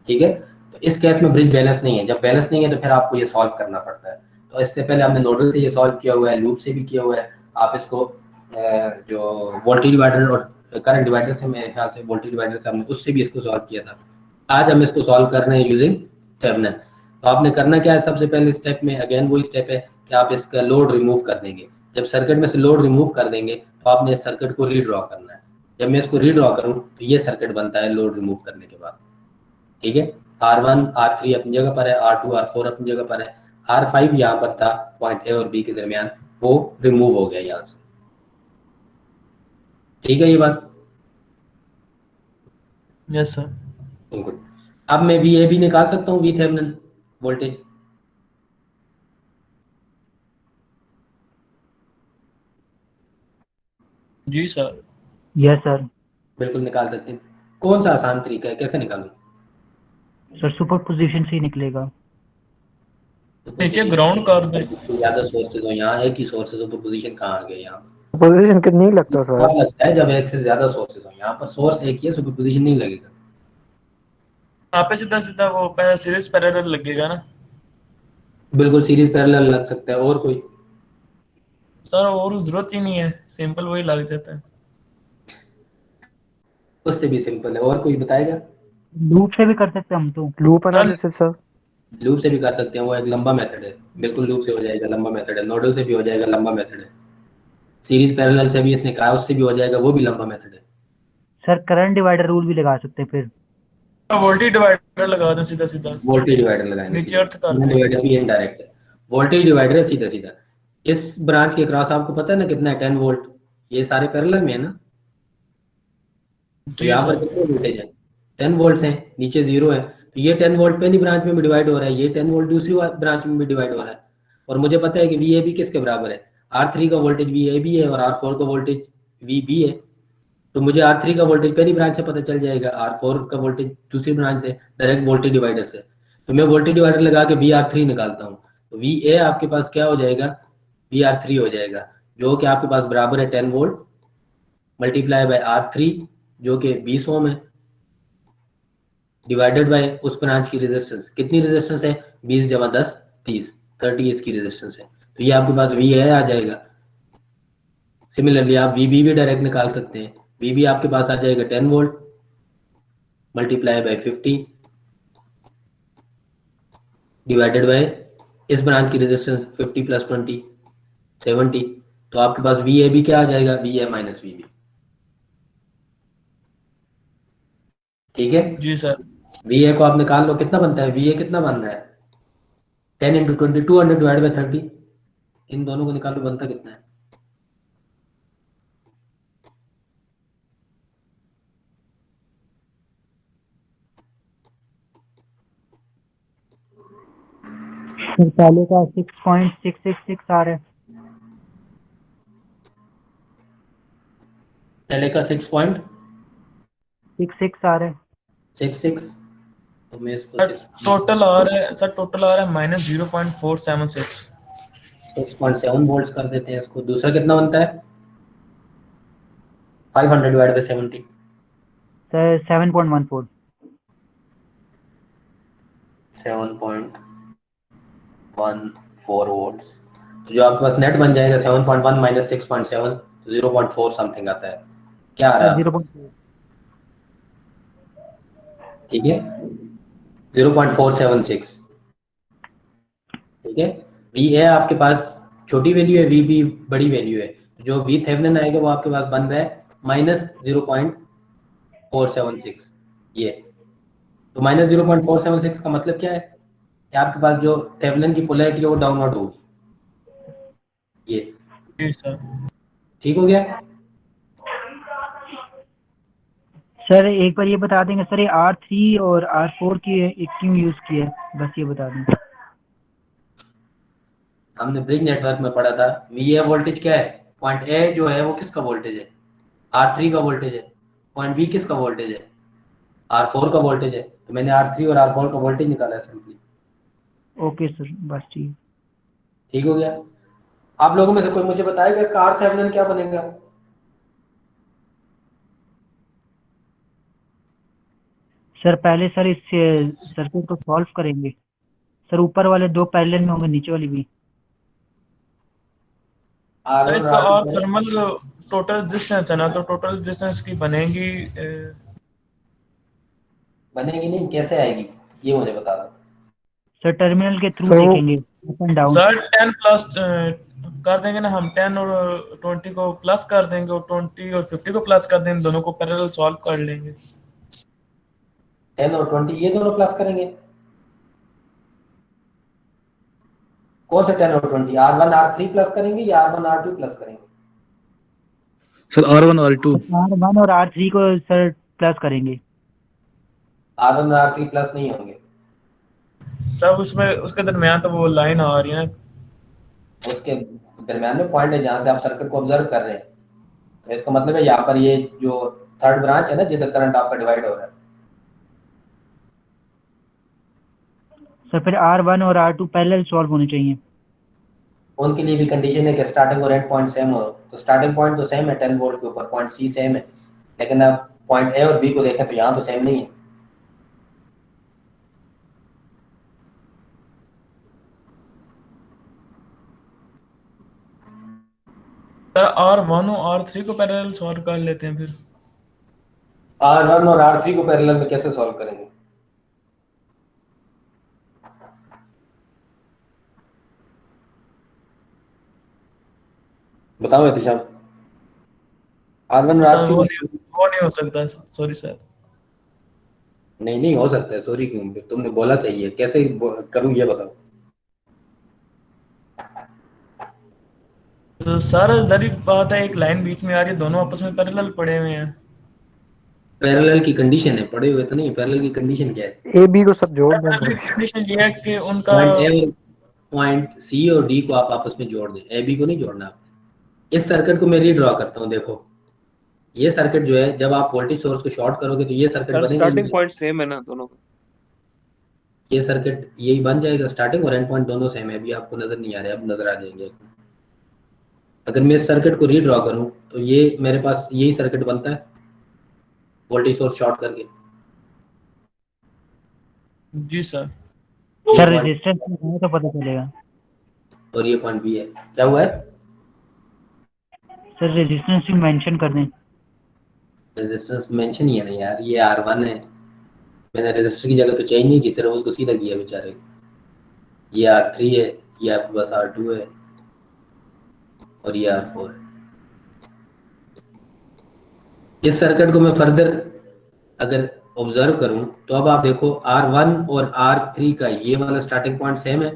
ठीक है, तो इस केस में ब्रिज बैलेंस नहीं है। जब बैलेंस नहीं है तो फिर आपको ये सॉल्व करना पड़ता है। तो इससे पहले हमने नोडल से ये सॉल्व किया हुआ है, लूप से भी किया हुआ है। आप इसको जो वोल्टेज डिवाइडर और करंट डिवाइडर से, मेरे ख्याल से वोल्टेज डिवाइडर से हमने उससे भी इसको सॉल्व किया था। आज हम इसको सॉल्व कर रहे हैं यूजिंग थेवेनिन। तो आपने करना क्या है, सबसे पहले स्टेप में अगेन वही स्टेप है कि आप इसका लोड रिमूव कर देंगे। जब सर्किट में से लोड रिमूव कर देंगे तो आपने इस सर्किट को रीड्रॉ करना है। जब मैं इसको रीड्रॉ करूं तो ये सर्किट बनता है लोड रिमूव करने के बाद। ठीक है, R1 R3 अपनी जगह पर है, R2 R4 अपनी जगह पर है, R5 यहाँ पर था पॉइंट ए और बी के दरमियान, वो रिमूव हो गया यहाँ से। ठीक है ये बात? Yes sir. गुड। अब मैं VAB निकाल सकता हूँ, वी थेवेनिन वोल्टेज। जी सर। Yes sir. बिल्कुल निकाल सकते हैं। कौन सा आसान तरीका है, कैसे निकालूं? सर सुपरपोजिशन से ही निकलेगा। नीचे ग्राउंड कर दे। ज्यादा सोर्सेज हो, यहाँ एक ही सोर्स है, सुपरपोजिशन कहाँ आ गया? यहाँ पोजीशन कितनी नहीं लगता सर? लगता है जब एक से ज्यादा सोर्सेज हो। यहाँ पर सोर्स एक ही है, सुपरपोजिशन नहीं लगेगा। यहाँ पे सीधा सीधा वो सीरीज पैरेलल लगेगा ना? बिल्कुल सीरीज पैरेलल लग सकता है। और कोई? सर और जरूरत ही नहीं है, सिंपल वही लग जाता है। उससे भी सिंपल है। और कोई बताएगा? लूप से भी कर सकते हैं हम तो। Loop analysis sir? लूप से भी कर सकते हैं, वो एक लंबा मेथड है। बिल्कुल लूप से हो जाएगा, लंबा मेथड है। नोडल से भी हो जाएगा, लंबा मेथड है। सीरीज पैरेलल से भी इसने कहा, उससे भी हो जाएगा, वो भी लंबा मेथड है। सर करंट डिवाइडर रूल भी लगा सकते हैं फिर। वोल्टेज डिवाइडर लगा दें सीधा सीधा। वोल्टेज डिवाइडर लगाएंगे, नीचे अर्थ कर दें। डिवाइडर भी इनडायरेक्ट है, वोल्टेज डिवाइडर है सीधा सीधा। इस ब्रांच के क्रॉस आपको पता है ना कितना है? 10 वोल्ट। ये सारे पैरेलल में है ना, तो यहाँ पर कितने वोल्टेज है? 10 वोल्ट हैं, नीचे 0 है। तो ये 10 वोल्ट पहली ब्रांच में भी डिवाइड हो रहा है, ये 10 वोल्ट दूसरी ब्रांच में भी डिवाइड हो रहा है। और मुझे पता है कि VAB किसके बराबर है? R3 का वोल्टेज VAB है और R4 का वोल्टेज VB है। तो मुझे R3 का वोल्टेज पहली ब्रांच से पता चल जाएगा, R4 का वोल्टेज दूसरी ब्रांच से, डायरेक्ट वोल्टेज डिवाइडर से। तो मैं वोल्टेज डिवाइडर लगा के VR3 निकालता हूँ। तो VA आपके पास क्या हो जाएगा? VR3 हो जाएगा, जो कि आपके पास बराबर है 10 वोल्ट मल्टीप्लाई बाय R3 जो कि 20 ओम है, डिवाइडेड बाय उस ब्रांच की रेजिस्टेंस। कितनी रेजिस्टेंस है? 20 × 10 30, 30 इसकी रेजिस्टेंस है। तो ये आपके पास VA आ जाएगा। सिमिलरली आप VB भी डायरेक्ट निकाल सकते हैं। VB आपके पास आ जाएगा 10 volt multiply by 50 divided by इस ब्रांच की रेजिस्टेंस 50 + 20 70। तो आपके पास VAB क्या आ जाएगा? VA - VB। ठीक है जी सर। VA को आप निकाल लो, कितना बनता है? VA कितना बन रहा है? 10 × 20 200 / 30। इन दोनों को निकालो, बनता कितना है? पहले का 6.666 आ रहा है। पहले का 6.66 आ रहा है। 66। तो मैं इसको टोटल आ रहा है सर, टोटल आ रहा है -0.476। 6.7 वोल्ट्स कर देते हैं इसको। दूसरा कितना बनता है? 500 / 70। सर 7.14। 7.14 वोल्ट। तो जो आपके पास नेट बन जाएगा 7.1 - 6.7 0.4 समथिंग आता है। क्या आ रहा है? 0.4। ठीक है, 0.476। ठीक है, VA आपके पास छोटी वैल्यू है, VB बड़ी वैल्यू है। जो V थेवेनिन आएगा वो आपके पास बन रहा है -0.476। ये तो -0.476 का मतलब क्या है? कि आपके पास जो थेवेनिन की पोलैरिटी है वो डाउनवर्ड होगी। ये जी सर। ठीक हो गया? सर एक बार ये बता देंगे सर, ये R3 और R4 की क्यों यूज की है, बस ये बता दें। हमने ब्रिज नेटवर्क में पढ़ा था वीए वोल्टेज क्या है, पॉइंट ए जो है वो किसका वोल्टेज है, R3 का वोल्टेज है, पॉइंट बी किसका वोल्टेज है, R4 का वोल्टेज है। तो मैंने R3 और R4 का वोल्टेज निकाला है सिंपली। ओके सर, बस ठीक। ठीक हो गया? आप लोगों में से कोई मुझे बताएगा इसका R थेवेनिन क्या बनेगा? सर पहले सर इस सर्किट को सॉल्व करेंगे सर, ऊपर वाले दो पैरेलल में होंगे, नीचे वाली भी। सर इसका और थर्मल टोटल रेजिस्टेंस है ना, तो टोटल रेजिस्टेंस की बनेगी बनेगी नहीं, कैसे आएगी ये मुझे बता दो। सर टर्मिनल के थ्रू देखेंगे up and down. Sir 10 plus कर देंगे ना हम, 10 और 20 को प्लस कर देंगे और 20 और 50 को प्लस कर देंगे, दोनों को पैरेलल सॉल्व कर लेंगे। 10 और 20 ये दोनों प्लस करेंगे। कौन से 10 और 20? R1 R3 प्लस करेंगे या R1 R2 प्लस करेंगे? सर R1 R2 R1 और R3 को सर प्लस करेंगे। R1 और R3 प्लस नहीं होंगे सब उसमें उसके दरमियान तो वो लाइन आ रही है ना, उसके दरमियान में पॉइंट है जहां से आप सर्किट को ऑब्जर्व कर रहे हैं। तो इसका मतलब है यहाँ पर ये जो थर्ड ब्रांच है ना जिधर करंट आपका डिवाइड हो रहा है। सर फिर R1 और R2 पैरेलल सॉल्व होने चाहिए। उनके लिए भी कंडीशन है कि स्टार्टिंग और एंड पॉइंट सेम हो। तो स्टार्टिंग पॉइंट तो सेम है 10 वोल्ट के ऊपर, पॉइंट सी सेम है, लेकिन आप पॉइंट ए और बी को देखें तो यहाँ तो सेम नहीं है। सर R1 और R3 को पैरेलल सॉल्व कर लेते हैं। फिर R1 और R3 को पैरेलल में कैसे सॉल्व करेंगे? बताओ एहतिशाम। R1 और R3 वो नहीं हो सकता, सॉरी सर। नहीं हो सकता है, सॉरी क्यों? तुमने बोला सही है, कैसे करूं ये बताओ। तो सर जरी बात है, एक लाइन बीच में आ रही है, दोनों आपस में पैरेलल पड़े हुए हैं। पैरेलल की कंडीशन है, पड़े हुए तो नहीं। पैरेलल की कंडीशन क्या है? ए बी को सब जोड़ दें। कंडीशन ये है कि उनका पॉइंट सी और डी को आप आपस में जोड़ दें, ए बी को नहीं जोड़ना। इस सर्किट को मैं रीड्रॉ करता हूँ। देखो ये सर्किट जो है, जब आप वोल्टेज सोर्स को शॉर्ट करोगे तो ये सर्किट बनेगा। स्टार्टिंग पॉइंट सेम है ना दोनों का? ये सर्किट यही बन जाएगा, स्टार्टिंग और एंड पॉइंट दोनों सेम है। अभी आपको नजर नहीं आ रहा है, अब नजर आ जाएंगे। अगर मैं इस सर्किट को रीड्रॉ करूं तो ये मेरे पास यही सर्किट बनता है वोल्टेज सोर्स शॉर्ट करके। जी सर। सर रेजिस्टेंस में तो पता चलेगा। और ये पॉइंट बी है। क्या हुआ है? सर रेजिस्टेंस भी मेंशन कर दें। रेजिस्टेंस मेंशन ही है ना यार, ये R1 है। मैंने रजिस्टर की जगह तो चेंज नहीं की, सिर्फ उसको सीधा किया बेचारे। ये R3 है, ये आपके पास R2 है और ये R4 है। इस सर्किट को मैं फर्दर अगर ऑब्जर्व करूं तो अब आप देखो R1 और R3 का ये वाला स्टार्टिंग पॉइंट सेम है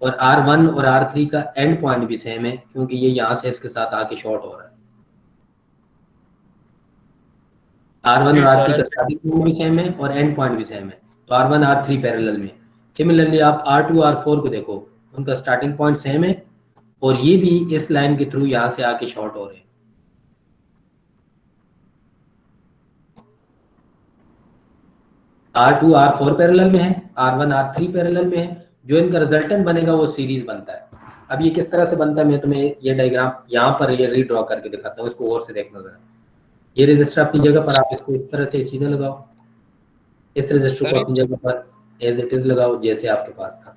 और R1 और R3 का एंड पॉइंट भी सेम है, क्योंकि ये यहाँ से इसके साथ आके शॉर्ट हो रहा है। R1 और R3 का स्टार्टिंग पॉइंट भी सेम है और एंड पॉइंट भी सेम है, तो R1 R3 पैरेलल में। सिमिलरली आप R2 R4 को देखो, उनका स्टार्टिंग पॉइंट सेम है और ये भी इस लाइन के थ्रू यहाँ से आके शॉर्ट हो रहे हैं। R2 R4 पैरेलल में है, R1 R3 पैरेलल में है। जो इनका रिजल्टेंट बनेगा वो सीरीज बनता है। अब ये किस तरह से बनता है मैं तुम्हें ये डायग्राम यहाँ पर ये रीड्रॉ करके दिखाता हूँ, इसको और से देखना जरा। ये रजिस्टर अपनी जगह पर आप इसको इस तरह से सीधा लगाओ, इस रजिस्टर को अपनी जगह पर एज इट इज लगाओ जैसे आपके पास था।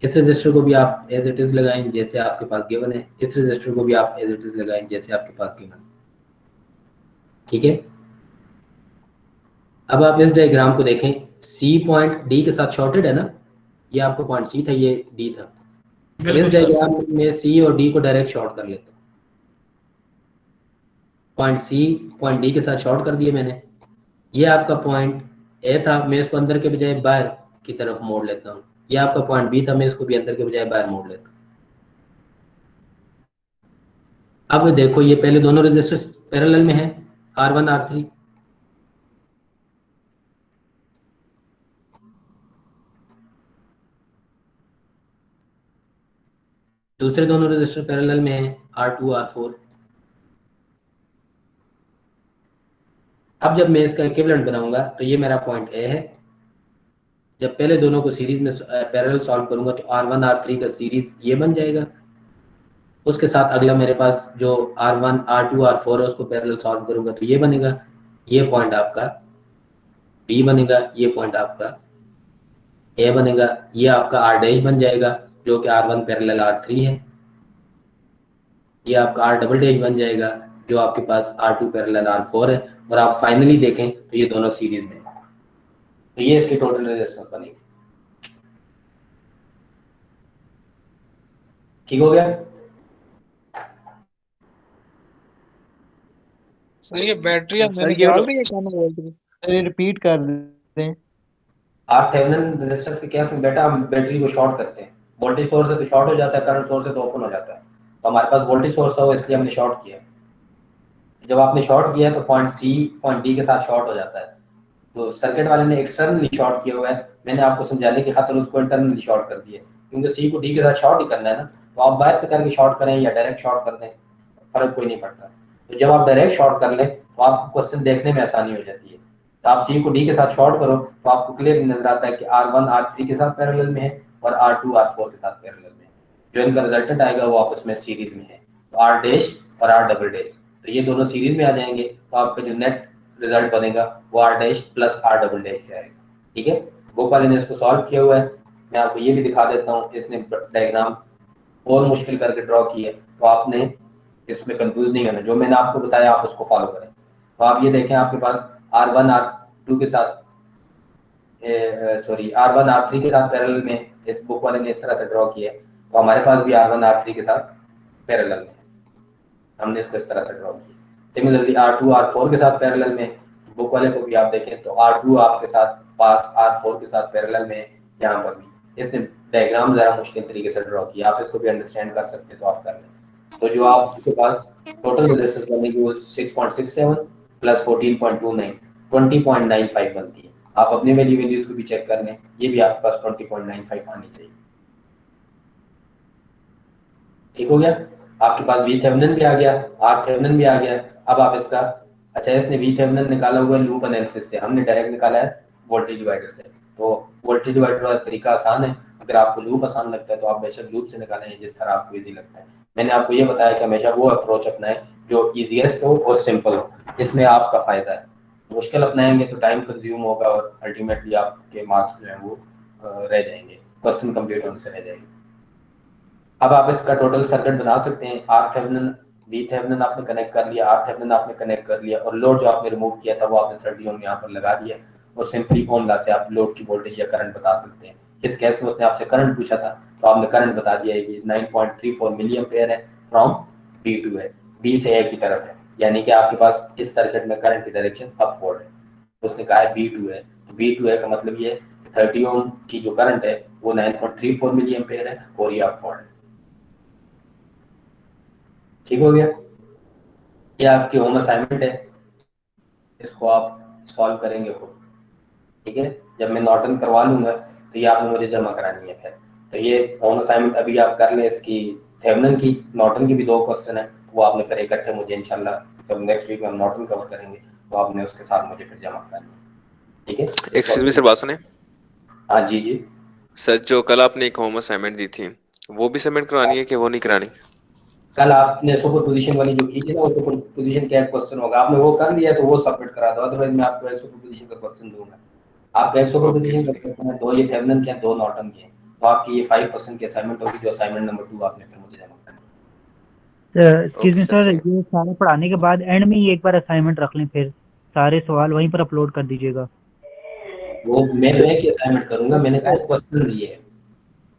इस रजिस्टर को भी आप एज इट इज लगाएं जैसे आपके पास गिवन है। इस रजिस्टर को भी आप एज इट इज लगाएं जैसे आपके पास गिवन है। ठीक है, अब आप इस डायग्राम को देखें। सी पॉइंट डी के साथ शॉर्टेड है ना, ये आपका पॉइंट सी था, ये डी था। इस डायग्राम में सी और डी को डायरेक्ट शॉर्ट कर लेता हूँ। पॉइंट सी पॉइंट डी के साथ शॉर्ट कर दिए मैंने। ये आपका पॉइंट ए था, मैं इसको अंदर के बजाय बाहर की तरफ मोड़ लेता हूँ। ये आपका पॉइंट बी था, मैं इसको भी अंदर के बजाय बाहर मोड़ लेता हूँ। अब देखो ये पहले दोनों रेजिस्टर्स पैरेलल में हैं, R1 R3। दूसरे दोनों रेजिस्टर पैरेलल में हैं, R2 R4। अब जब मैं इसका इक्विवेलेंट बनाऊंगा तो ये मेरा पॉइंट ए है। जब पहले दोनों को सीरीज में पैरेलल सॉल्व करूंगा तो R1 R3 का सीरीज ये बन जाएगा। उसके साथ अगला मेरे पास जो R1 R2 R4 है उसको पैरेलल सॉल्व करूंगा तो ये बनेगा। ये पॉइंट आपका बी बनेगा, ये पॉइंट आपका ए बनेगा, ये आपका R डैश बन जाएगा जो कि R1 पैरेलल R3 है। ये आपका R डबल डैश बन जाएगा जो आपके पास R2 पैरेलल R4 है। और आप फाइनली देखें तो ये दोनों सीरीज में, तो ये इसकी टोटल रेजिस्टेंस बनेगी। ठीक हो गया? सर ये बैटरी आप सर मैंने ये निकाल दी है कौन वोल्ट की? सर ये रिपीट कर दें। आप थेवेनिन रेजिस्टेंस के केस में बेटा हम बैटरी को शॉर्ट करते हैं। वोल्टेज सोर्स से तो शॉर्ट हो जाता है, करंट सोर्स से तो ओपन हो जाता है। तो हमारे पास वोल्टेज सोर्स था वो इसलिए हमने शॉर्ट किया। जब आपने शॉर्ट किया तो पॉइंट सी पॉइंट डी के साथ शॉर्ट हो जाता है। तो सर्किट वाले ने एक्सटर्नली शॉर्ट किया हुआ है, मैंने आपको समझाने की खातिर उसको इंटरनली शॉर्ट कर दिया, क्योंकि सी को डी के साथ शॉर्ट ही करना है ना। तो आप बाहर से करके शॉर्ट करें या डायरेक्ट शॉर्ट कर दें, फर्क कोई नहीं पड़ता। तो जब आप डायरेक्ट शॉर्ट कर लें तो आपको क्वेश्चन देखने में आसानी हो जाती है। तो आप सी को डी के साथ शॉर्ट करो तो आपको क्लियर नजर आता है कि R1 R3 के साथ पैरेलल में है और R2 R4 के साथ पैरेलल में है। जो इनका रिजल्टेंट आएगा वो आपस में सीरीज में है, तो R डैश और R डबल डैश, तो ये दोनों सीरीज में आ जाएंगे। तो आपका जो नेट रिजल्ट बनेगा वो R dash plus R double dash से आएगा। ठीक है, बुक वाले ने इसको सॉल्व किया हुआ है। मैं आपको ये भी दिखा देता हूँ, इसने डायग्राम और मुश्किल करके ड्रॉ की है, तो आपने इसमें कंफ्यूज नहीं होना। जो मैंने आपको बताया आप उसको फॉलो करें। तो आप ये देखें, आपके पास R1 R2 के साथ R1 R3 के साथ पैरेलल में इस बुक वाले ने इस तरह से ड्रॉ किया है। तो हमारे पास भी R1 R3 के साथ पैरेलल में हमने इसको इस तरह से ड्रॉ किया। सिमिलरली R2 R4 के साथ पैरेलल में बुक वाले को भी आप देखें तो R2 आपके साथ पास R4 के साथ पैरेलल में, यहाँ पर भी इसने डायग्राम जरा मुश्किल तरीके से ड्रॉ किया। आप इसको भी अंडरस्टैंड कर सकते हैं तो आप कर लें। तो जो आपके पास टोटल रेजिस्टेंस बनेगी वो 6.67 प्लस 14.29 20.95 बनती है। आप अपने वैल्यूज को भी चेक कर लें, ये भी आपके पास 20.95 आनी चाहिए। ठीक हो गया? आपके पास वी थेवेनिन भी आ गया, आर थेवेनिन भी आ गया। अब आप इसका इसने वी थेवेनिन निकाला हुआ है लूप एनालिसिस से, हमने डायरेक्ट निकाला है वोल्टेज डिवाइडर से। तो वोल्टेज डिवाइडर वाला तरीका आसान है। अगर आपको लूप आसान लगता है तो आप बेशक लूप से निकालें, जिस तरह आपको इजी लगता है। मैंने आपको ये बताया कि हमेशा वो अप्रोच अपनाएं जो इजीएस्ट हो और सिंपल हो, इसमें आपका फायदा है। मुश्किल अपनाएंगे तो टाइम कंज्यूम होगा और अल्टीमेटली आपके मार्क्स जो है वो रह जाएंगे, क्वेश्चन कंप्लीट होने से रह जाएंगे। अब आप इसका टोटल सर्किट बना सकते हैं। आर थेवेनिन वी थेवेनिन आपने कनेक्ट कर लिया, आर थेवेनिन आपने कनेक्ट कर लिया, और लोड जो आपने रिमूव किया था वो आपने 30 ओम यहाँ पर लगा दिया, और सिंपली ओम लॉ से आप लोड की वोल्टेज या करंट बता सकते हैं। इस केस में उसने आपसे करंट पूछा था तो आपने करंट बता दिया है कि 9.34 मिली एम्पेयर है फ्रॉम B2 है, B से A की तरफ है, यानी कि आपके पास इस सर्किट में करंट की डायरेक्शन अपवर्ड है। उसने कहा है B2 है, तो B2 है का मतलब ये 30 ओम की जो करंट है वो 9.34 मिली एम्पेयर है और ये अपवर्ड है। ठीक हो गया? ये आपकी होम असाइनमेंट है, इसको आप सॉल्व करेंगे खुद। ठीक है, जब मैं नॉर्टन करवा लूंगा तो ये आपने मुझे जमा करानी है फिर। तो ये होम असाइनमेंट अभी आप कर लें। इसकी थेवेनिन की, नॉर्टन की भी 2 क्वेश्चन है, वो आपने फिर इकट्ठे मुझे इंशाल्लाह जब नेक्स्ट वीक में हम नॉर्टन कवर करेंगे तो आपने उसके साथ मुझे फिर जमा करानी है। ठीक है, एक्सक्यूज मी सर, बात सुने। हाँ जी जी सर, जो कल आपने एक होम असाइनमेंट दी थी वो भी सबमिट करानी है कि वो नहीं करानी? कल आपने सुपर पोजीशन वाली जो की थी ना, वो सुपर पोजीशन का एक क्वेश्चन होगा, आपने वो कर लिया तो वो सबमिट करा दो, अदरवाइज मैं आपको एक सुपर पोजीशन का क्वेश्चन दूंगा। आपका एक सुपर पोजीशन का क्वेश्चन है, 2 ये थेवेनिन के हैं, 2 नॉर्टन के हैं, तो आपकी ये 5% की असाइनमेंट होगी, जो असाइनमेंट नंबर 2 आपने फिर मुझे जमा करनी है। एक्सक्यूज मी सर, ये सारा पढ़ाने के बाद एंड में ही एक बार असाइनमेंट रख लें, फिर सारे सवाल वहीं पर अपलोड कर दीजिएगा। वो मैं तो एक ही असाइनमेंट करूंगा, मैंने कहा क्वेश्चन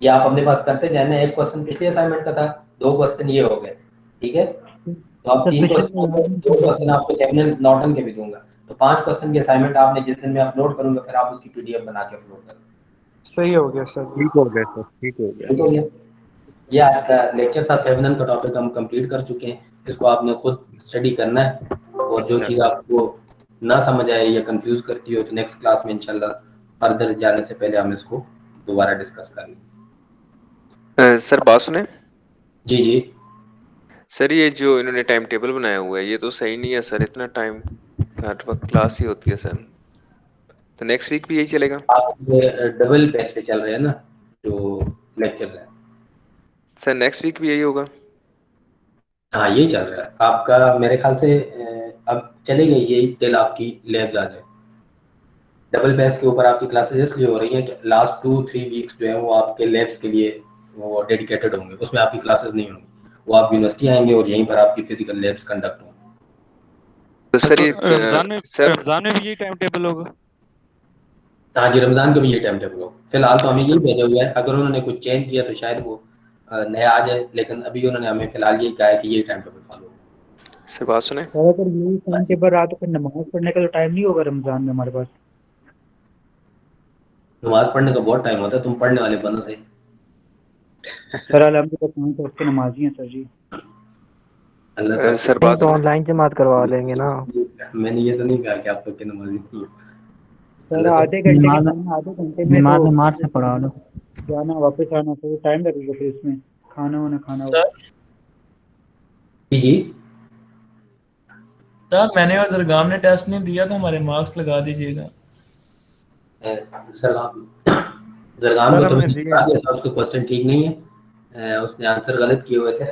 ये आप अपने पास करते जाना। एक क्वेश्चन पिछले असाइनमेंट का था, 2 क्वेश्चन ये हो गए। ठीक है, तो आप 3 क्वेश्चन, 2 क्वेश्चन आपको थेवेनिन नॉर्टन के भी दूंगा, तो 5 क्वेश्चन की असाइनमेंट आपने जिस दिन मैं अपलोड करूंगा फिर आप उसकी पीडीएफ बना के अपलोड करें। सही हो गया सर। ठीक हो गया सर, ठीक हो गया। ठीक हो गया। ये आज का लेक्चर था, फेमिनिन का टॉपिक हम कंप्लीट कर चुके हैं। इसको आपने खुद स्टडी करना है और जो चीज़ आपको ना समझ आए या कंफ्यूज करती हो तो नेक्स्ट क्लास में इंशाल्लाह फर्दर जाने से पहले हम इसको दोबारा डिस्कस कर लेंगे। सर बात सुने। जी जी सर ये जो इन्होंने टाइम टेबल बनाया हुआ है ये तो सही नहीं है सर, इतना टाइम हर वक्त क्लास ही होती है सर, तो नेक्स्ट वीक भी यही चलेगा? आप ये डबल पेज पे चल रहे हैं ना जो लेक्चर्स हैं? सर नेक्स्ट वीक भी यही होगा? हाँ यही चल रहा है आपका, मेरे ख्याल से अब चलेगा यही टिल आपकी लैब्स आ जाए। डबल बैच के ऊपर आपकी क्लासेस इसलिए हो रही हैं कि लास्ट 2-3 वीक्स जो है वो आपके लैब्स के लिए वो डेडिकेटेड होंगे, उसमें आपकी क्लासेस नहीं होंगी, वो आप यूनिवर्सिटी आएंगे और यहीं पर आपकी फिजिकल लैब्स कंडक्ट होंगे। तो सर ये रमजान में भी यही टाइम टेबल होगा? हाँ जी, रमजान का भी ये टाइम टेबल होगा। फिलहाल तो हमें यही भेजा हुआ है, अगर उन्होंने कुछ चेंज किया तो शायद वो नया आ जाए, लेकिन अभी उन्होंने हमें फिलहाल यही कहा है कि ये टाइम टेबल फॉलो होगा। सर बात सुने। अगर यही टाइम टेबल रहा तो फिर नमाज पढ़ने का तो टाइम नहीं होगा रमजान में हमारे पास। नमाज पढ़ने का बहुत टाइम होता है, तुम पढ़ने वाले बनो सही। सर अल्हम्दुलिल्लाह तो उसके नमाजी हैं सर जी। अल्लाह सर बात तो ऑनलाइन जमात करवा लेंगे ना। मैंने ये तो नहीं कहा कि आप तो की नमाजी नहीं हो। सर आधे घंटे में नमाज से पढ़ा लो, जाना वापस आना तो टाइम लगेगा, फिर इसमें खाना वाना खाना सर जी सर मैंने और जरगाम ने टेस्ट नहीं दिया तो हमारे मार्क्स लगा दीजिएगा। जरगाम को तुमने दिया था, उसके क्वेश्चन ठीक नहीं है, उसने आंसर गलत किए हुए थे।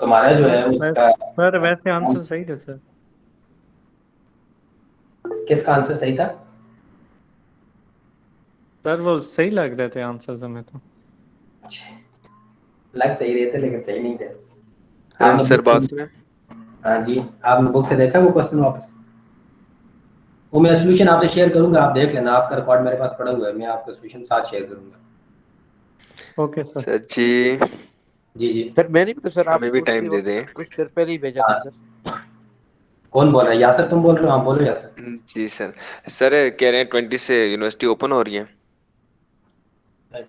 तुम्हारा जो है उसका सर वैसे आंसर सही था सर। किसका आंसर सही था? सर वो सही लग रहे थे आंसर हमें तो। लग सही रहे थे लेकिन सही नहीं थे। सर बात सुने। हाँ जी, आपने बुक से देखा वो क्वेश्चन वापस? वो मैं सॉल्यूशन आपसे शेयर करूंगा, आप देख लेना, आपका रिकॉर्ड मेरे पास पड़ा हुआ है, मैं आपका सॉल्यूशन साथ शेयर करूंगा। Okay sir. सर जी जी सर मैंने भी तो सर हमें भी टाइम दे दें। कुछ देर पहले ही भेजा था सर। कौन बोल रहा है? यासर तुम बोल रहे हो? हाँ बोलो यासर। जी सर। सर कह रहे हैं 20 से यूनिवर्सिटी ओपन हो रही है।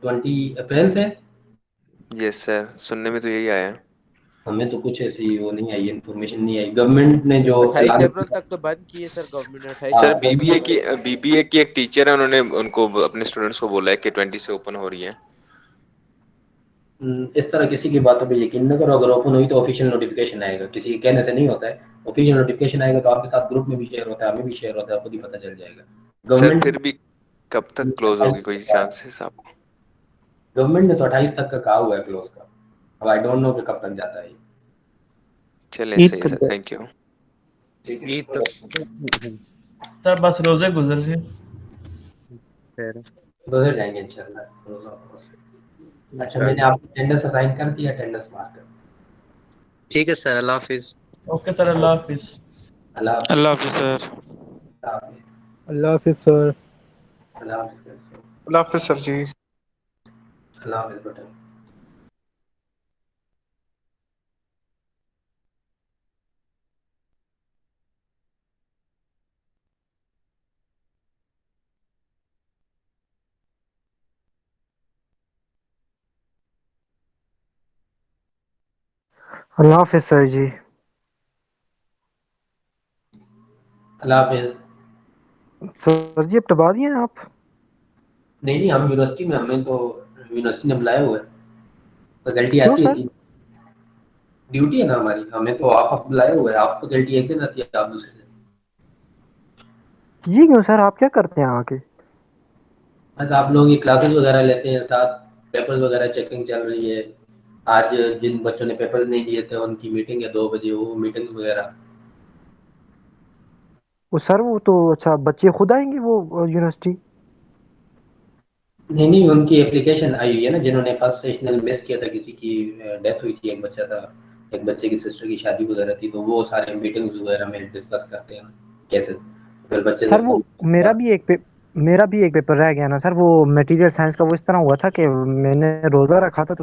20 अप्रैल से? यस सर, सुनने में तो यही आया है। हमें तो कुछ ऐसी वो नहीं आई, इन्फॉर्मेशन नहीं आई। गवर्नमेंट ने जो 28 अप्रैल तक तो बंद की है सर गवर्नमेंट ने। 28 सर बीबीए की एक टीचर है, उन्होंने उनको अपने स्टूडेंट्स को बोला है कि 20 से ओपन हो रही है। इस तरह किसी की बातों पे यकीन न करो। अगर ओपन हुई तो ऑफिशियल नोटिफिकेशन आएगा, किसी के कहने से नहीं होता है। ऑफिशियल नोटिफिकेशन आएगा तो आपके साथ ग्रुप में भी शेयर होता है, हमें भी शेयर होता है, खुद ही पता चल जाएगा। गवर्नमेंट फिर भी कब तक क्लोज होगी, कोई चांसेस आपको? गवर्नमेंट ने तो 28 तक का कहा हुआ है क्लोज का, अब आई डोंट नो कि कब तक जाता है। चलिए सही सर, थैंक यू। ईद तक सर बस रोजे गुजर से गुजर जाएंगे इंशाल्लाह रोजा। अच्छा मैंने आपको अटेंडेंस असाइन कर दिया, अटेंडेंस मार्क कर। ठीक है सर, अल्लाह हाफिज। ओके सर, अल्लाह हाफिज। अल्लाह हाफिज सर। अल्लाह हाफिज सर। अल्लाह हाफिज। अल्लाह हाफिज सर जी। अल्लाह हाफिज बेटा। अल्लाह हाफिज सर जी। अल्लाह हाफिज सर जी अब टबा दिए हैं आप? नहीं हम यूनिवर्सिटी में, हमें तो यूनिवर्सिटी ने बुलाया हुआ है, फैकल्टी आती है। ड्यूटी है ना हमारी, हमें तो आप बुलाया हुआ है। आप फैकल्टी एक दिन आती है, आप दूसरे दिन। ये क्यों सर, आप क्या करते हैं आके? बस आप लोगों की क्लासेस वगैरह लेते हैं, साथ पेपर्स वगैरह चेकिंग चल रही है। आज जिन बच्चों ने पेपर्स नहीं दिए थे उनकी मीटिंग है 2 बजे, वो मीटिंग वगैरह। वो सर वो तो अच्छा बच्चे खुद आएंगे वो यूनिवर्सिटी? नहीं उनकी एप्लीकेशन आई हुई है ना, जिन्होंने फर्स्ट सेशनल मिस किया था, किसी की डेथ हुई थी, एक बच्चा था, एक बच्चे की सिस्टर की शादी वगैरह थी, तो वो सारे मीटिंग्स वगैरह में डिस्कस करते हैं कैसे फिर बच्चे। सर वो मेरा भी एक पेपर रह गया ना सर, वो मटेरियल साइंस का। वो इस तरह हुआ था कि मैंने रोजा रखा था तो